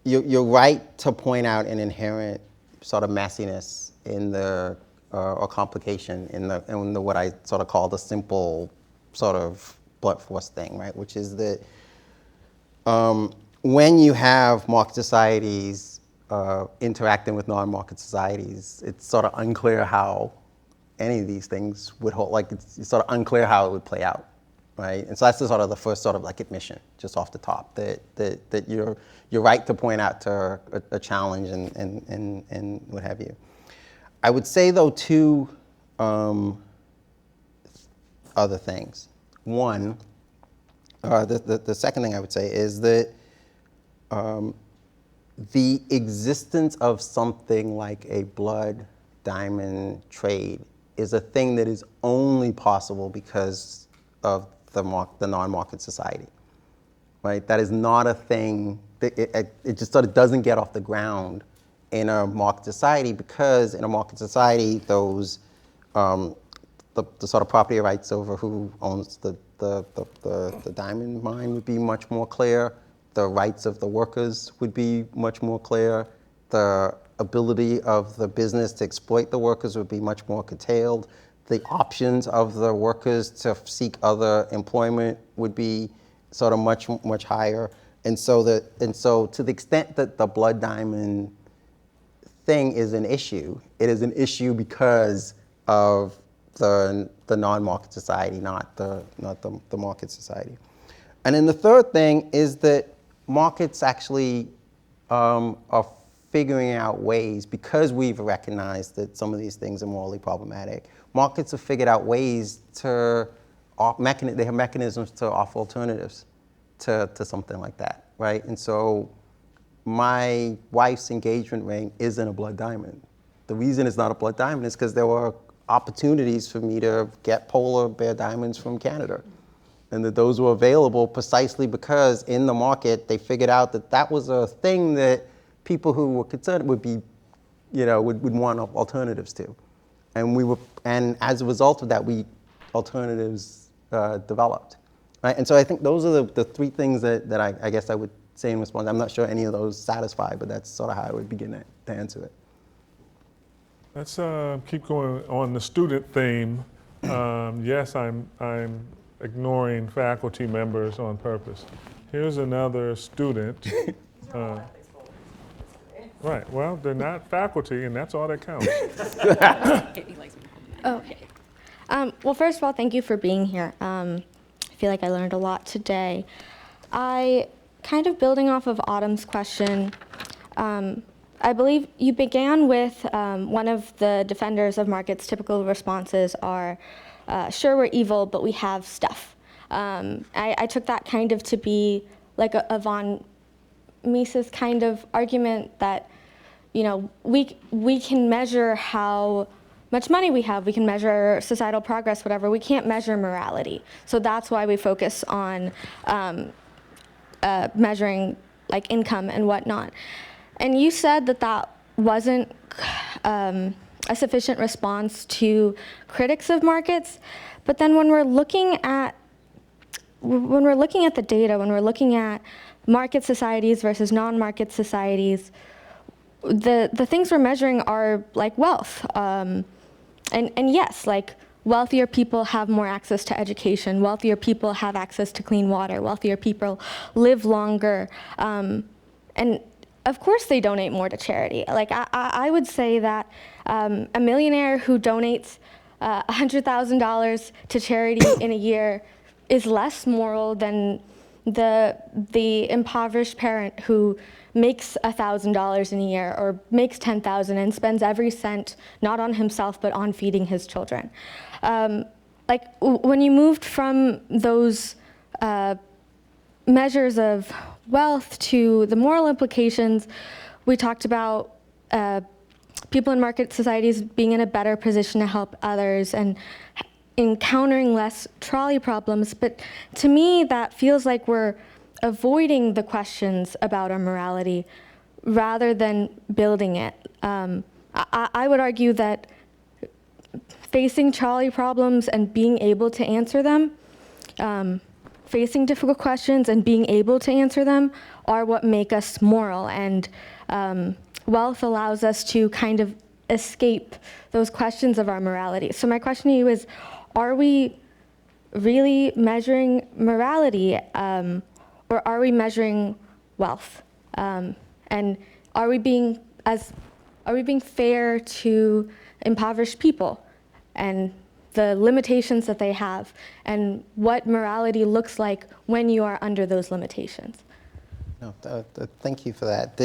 you're right to point out an inherent sort of messiness in the or complication in the what I sort of call the simple sort of blunt force thing, right? Which is that when you have market societies interacting with non-market societies, it's sort of unclear how any of these things would hold, like it's sort of unclear how it would play out, right? And so that's the first sort of like admission, just off the top, that you're right to point out to a challenge and what have you. I would say though 2 other things. One, the second thing I would say is that the existence of something like a blood diamond trade is a thing that is only possible because of the non-market society, right? That is not a thing, it just sort of doesn't get off the ground in a market society, because in a market society, those, the sort of property rights over who owns the diamond mine would be much more clear. The rights of the workers would be much more clear. The ability of the business to exploit the workers would be much more curtailed. The options of the workers to seek other employment would be sort of much higher. And so to the extent that the blood diamond thing is an issue, it is an issue because of the non-market society, not the market society. And then the third thing is that markets actually are figuring out ways, because we've recognized that some of these things are morally problematic, markets have figured out ways to, they have mechanisms to offer alternatives to something like that, right? And so my wife's engagement ring isn't a blood diamond. The reason it's not a blood diamond is because there were opportunities for me to get polar bear diamonds from Canada. And that those were available precisely because in the market, they figured out that that was a thing that people who were concerned would be, would want alternatives to. And as a result of that, alternatives developed, right? And so I think those are the 3 things that I guess I would say in response. I'm not sure any of those satisfy, but that's sort of how I would begin to answer it. Let's keep going on the student theme. Yes, I'm ignoring faculty members on purpose. Here's another student. Right, well, they're not faculty, and that's all that counts. Okay. Well, first of all, thank you for being here. I feel like I learned a lot today. Kind of building off of Autumn's question, I believe you began with one of the defenders of markets' typical responses are, sure, we're evil, but we have stuff. I took that kind of to be like a von Mises kind of argument that, we can measure how much money we have, we can measure societal progress, whatever. We can't measure morality. So that's why we focus on measuring like income and whatnot. And you said that wasn't a sufficient response to critics of markets, but then when we're looking at the data, when we're looking at market societies versus non-market societies, the things we're measuring are like wealth. And yes, like wealthier people have more access to education, wealthier people have access to clean water, wealthier people live longer. And of course they donate more to charity. Like I would say that a millionaire who donates $100,000 to charity in a year is less moral than the impoverished parent who makes $1,000 in a year or makes $10,000 and spends every cent not on himself but on feeding his children. When you moved from those measures of wealth to the moral implications, we talked about people in market societies being in a better position to help others and encountering less trolley problems. But to me, that feels like we're avoiding the questions about our morality rather than building it. I would argue that facing trolley problems and being able to answer them, facing difficult questions and being able to answer them are what make us moral. And wealth allows us to kind of escape those questions of our morality. So my question to you is, are we really measuring morality, or are we measuring wealth? And are we being fair to impoverished people and the limitations that they have, and what morality looks like when you are under those limitations? No, thank you for that.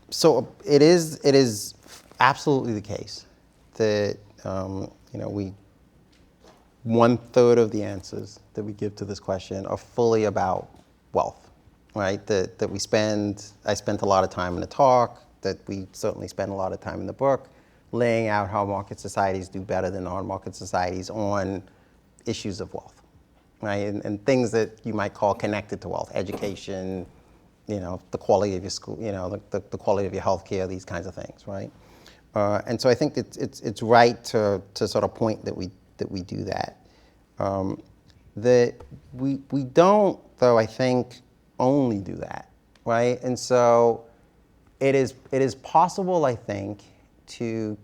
So it is absolutely the case that 1/3 of the answers that we give to this question are fully about wealth, right? That I spent a lot of time in the talk, that we certainly spend a lot of time in the book, laying out how market societies do better than non-market societies on issues of wealth, right? And things that you might call connected to wealth, education, the quality of your school, the quality of your healthcare, these kinds of things, right? And so I think it's right to sort of point that we do that. That we don't, though, I think, only do that, right? And so it is possible, I think, to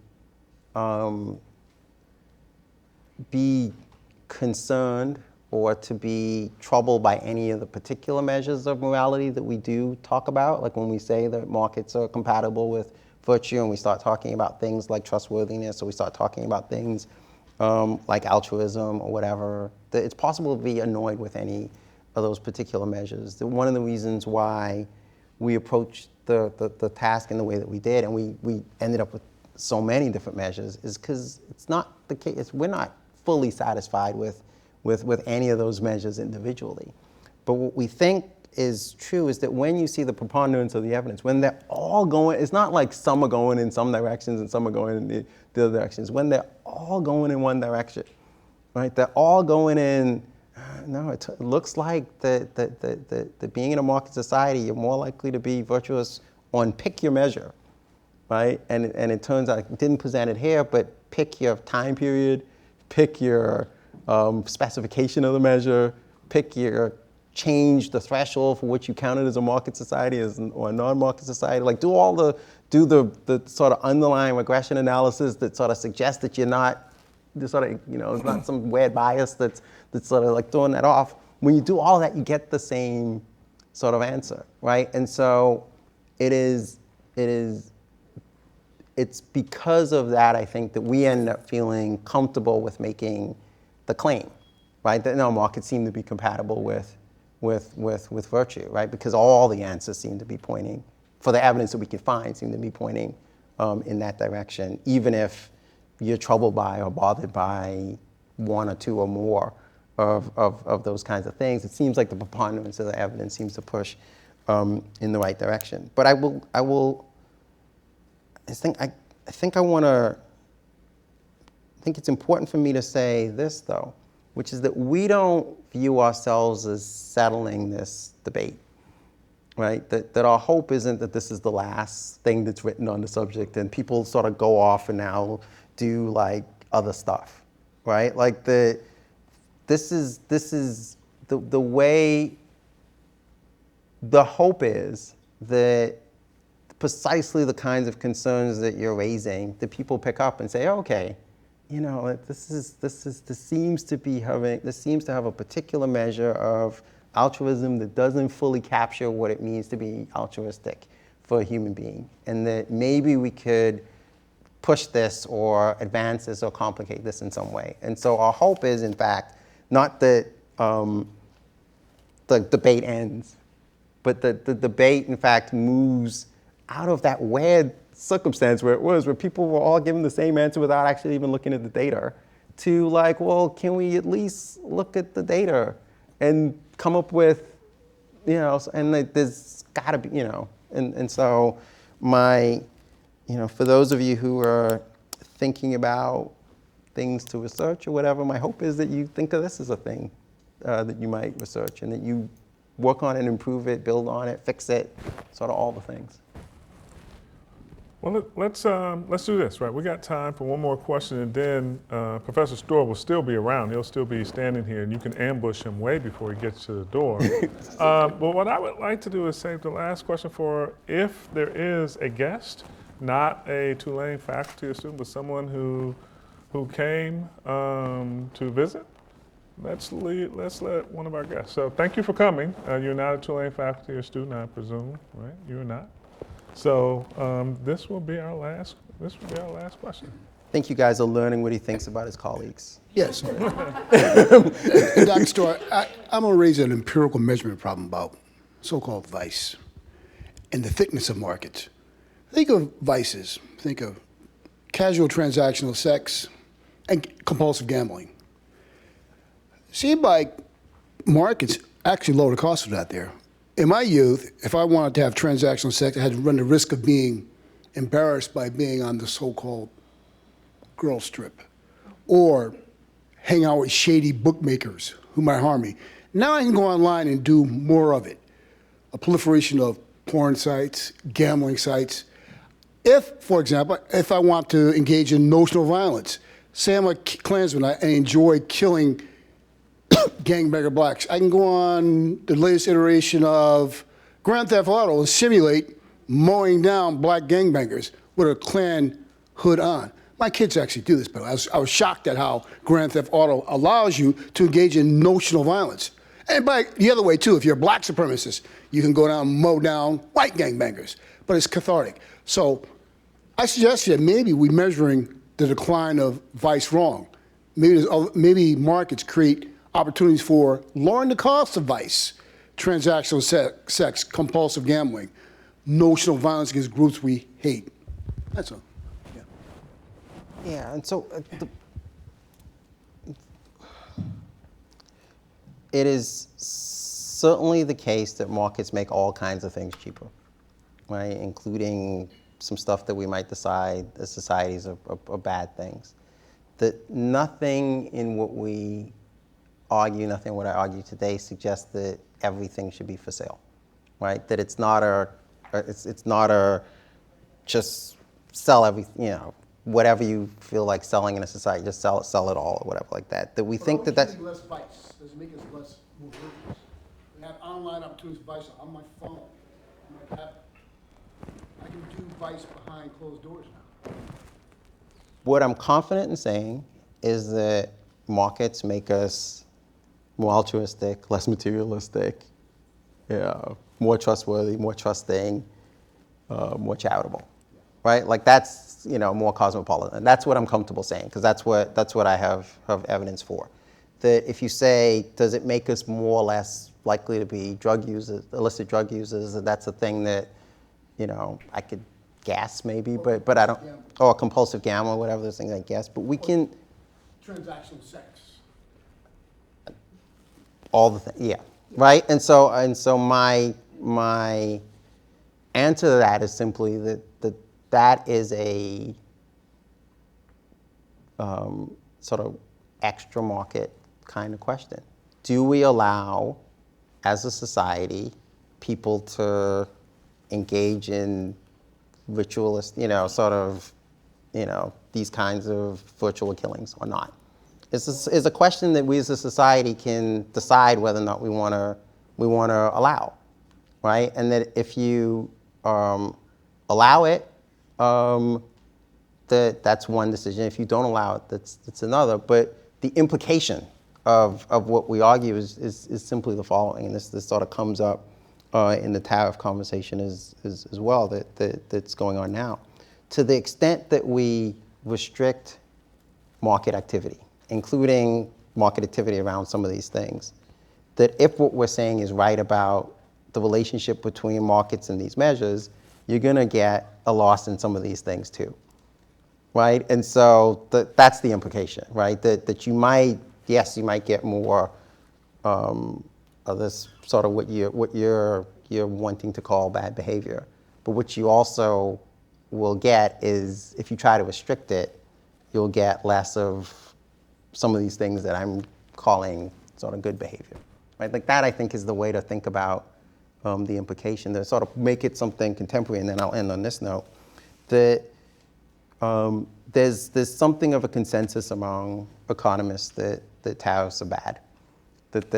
be concerned or to be troubled by any of the particular measures of morality that we do talk about, like when we say that markets are compatible with virtue and we start talking about things like trustworthiness, or we start talking about things like altruism or whatever. It's possible to be annoyed with any of those particular measures. One of the reasons why we approached the task in the way that we did, and we ended up with so many different measures, is because it's not the case. We're not fully satisfied with any of those measures individually. But what we think is true is that when you see the preponderance of the evidence, when they're all going, it's not like some are going in some directions and some are going in the other directions. When they're all going in one direction, right? They're all going in, no, it looks like that being in a market society, you're more likely to be virtuous on pick your measure, right? And it turns out, it didn't present it here, but pick your time period, pick your specification of the measure, change the threshold for which you counted as a market society or a non-market society. Like do the sort of underlying regression analysis that sort of suggests that you're not, it's not some weird bias that's sort of like throwing that off. When you do all that, you get the same sort of answer, right? And so it's because of that, I think, that we end up feeling comfortable with making the claim, right? That no, markets seem to be compatible with virtue, right? Because all the answers seem to be pointing, for the evidence that we can find, seem to be pointing in that direction, even if you're troubled by or bothered by one or two or more of those kinds of things. It seems like the preponderance of the evidence seems to push in the right direction. But I think it's important for me to say this, though, which is that we don't view ourselves as settling this debate, right? That our hope isn't that this is the last thing that's written on the subject and people sort of go off and now do like other stuff, right? Like this is the way, the hope is that precisely the kinds of concerns that you're raising, that people pick up and say, oh, okay, this seems to have a particular measure of altruism that doesn't fully capture what it means to be altruistic for a human being, and that maybe we could push this or advance this or complicate this in some way. And so our hope is, in fact, not that the debate ends. But the debate, in fact, moves out of that weird circumstance where people were all given the same answer without actually even looking at the data, to like, well, can we at least look at the data and come up with, and there's gotta be, and so for those of you who are thinking about things to research or whatever, my hope is that you think of this as a thing that you might research, and that you work on it, improve it, build on it, fix it, sort of all the things. Well, let's do this, right? We got time for one more question, and then Professor Storr will still be around. He'll still be standing here, and you can ambush him way before he gets to the door. But what I would like to do is save the last question for if there is a guest, not a Tulane faculty or student, but someone who came to visit. Let's let one of our guests. So thank you for coming. You're not a Tulane faculty or student, I presume, right? You're not. So this will be our last question. I think you guys are learning what he thinks about his colleagues. Yes. Dr. Storr, I'm going to raise an empirical measurement problem about so-called vice and the thickness of markets. Think of vices. Think of casual transactional sex and compulsive gambling. Seemed like markets actually lower the cost of that there. In my youth, if I wanted to have transactional sex, I had to run the risk of being embarrassed by being on the so-called girl strip or hang out with shady bookmakers who might harm me. Now I can go online and do more of it. A proliferation of porn sites, gambling sites. If, for example, if I want to engage in notional violence, say I'm a Klansman, I enjoy killing gangbanger blacks. I can go on the latest iteration of Grand Theft Auto and simulate mowing down black gangbangers with a Klan hood on. My kids actually do this, but I was shocked at how Grand Theft Auto allows you to engage in notional violence. And by the other way, too, if you're a black supremacist, you can go down and mow down white gangbangers, but it's cathartic. So I suggest that maybe we're measuring the decline of vice wrong. Maybe markets create opportunities for lowering the cost of vice, transactional sex, compulsive gambling, notional violence against groups we hate. That's all. Yeah. Yeah, and so it is certainly the case that markets make all kinds of things cheaper, right? Including some stuff that we might decide as societies are bad things. That nothing in what we argue, nothing what I argue today suggests that everything should be for sale, right? That it's not a just sell everything, whatever you feel like selling in a society, just sell it all or whatever like that. That we think that's less vice. Does it make us less more virtuous? We have online opportunities for vice on my phone. I can do vice behind closed doors now. What I'm confident in saying is that markets make us more altruistic, less materialistic, more trustworthy, more trusting, more charitable, right? Like that's more cosmopolitan. That's what I'm comfortable saying because that's what I have evidence for. That if you say, does it make us more or less likely to be drug users, illicit drug users? That's a thing that I could guess maybe, but I don't, or compulsive gambling, whatever those things I guess. But we can transactional sex. All the things, yeah, right. And so my answer to that is simply that is a sort of extra market kind of question. Do we allow, as a society, people to engage in ritualist, these kinds of virtual killings or not? Is a question that we as a society can decide whether or not we want to allow, right? And that if you allow it, that's one decision. If you don't allow it, that's another. But the implication of what we argue is simply the following, and this sort of comes up in the tariff conversation as well that's going on now. To the extent that we restrict market activity, including market activity around some of these things, that if what we're saying is right about the relationship between markets and these measures, you're going to get a loss in some of these things too, right? And so that's the implication, right? That you might, yes, you might get more of this sort of what you're wanting to call bad behavior. But what you also will get is, if you try to restrict it, you'll get less of some of these things that I'm calling sort of good behavior, right? Like that, I think, is the way to think about the implication, to sort of make it something contemporary. And then I'll end on this note, that there's something of a consensus among economists that tariffs are bad, that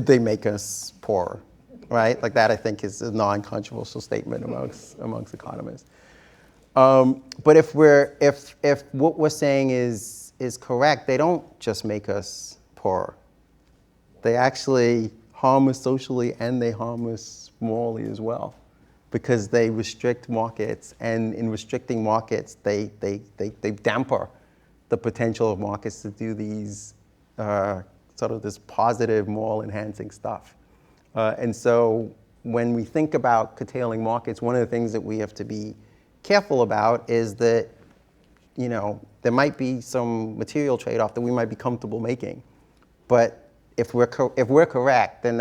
they make us poorer, right? Like that, I think, is a non-controversial statement amongst economists. But if what we're saying is correct, they don't just make us poorer. They actually harm us socially and they harm us morally as well, because they restrict markets, and in restricting markets, they damper the potential of markets to do these sort of this positive moral enhancing stuff. And so when we think about curtailing markets, one of the things that we have to be careful about is that, you know, there might be some material trade-off that we might be comfortable making, but if we're correct, then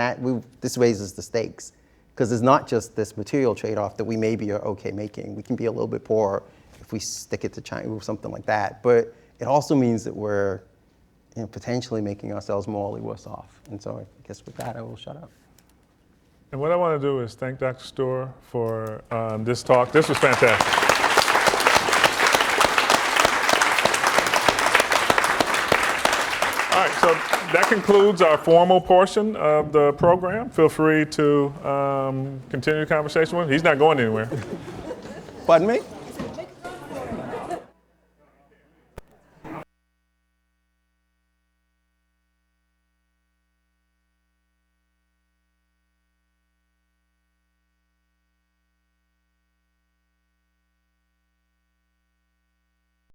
this raises the stakes, because it's not just this material trade-off that we maybe are okay making. We can be a little bit poorer if we stick it to China or something like that, but it also means that we're, you know, potentially making ourselves morally worse off. And so I guess with that, I will shut up. And what I want to do is thank Dr. Storr for this talk. This was fantastic. All right, so that concludes our formal portion of the program. Feel free to continue the conversation with him. He's not going anywhere. Pardon me?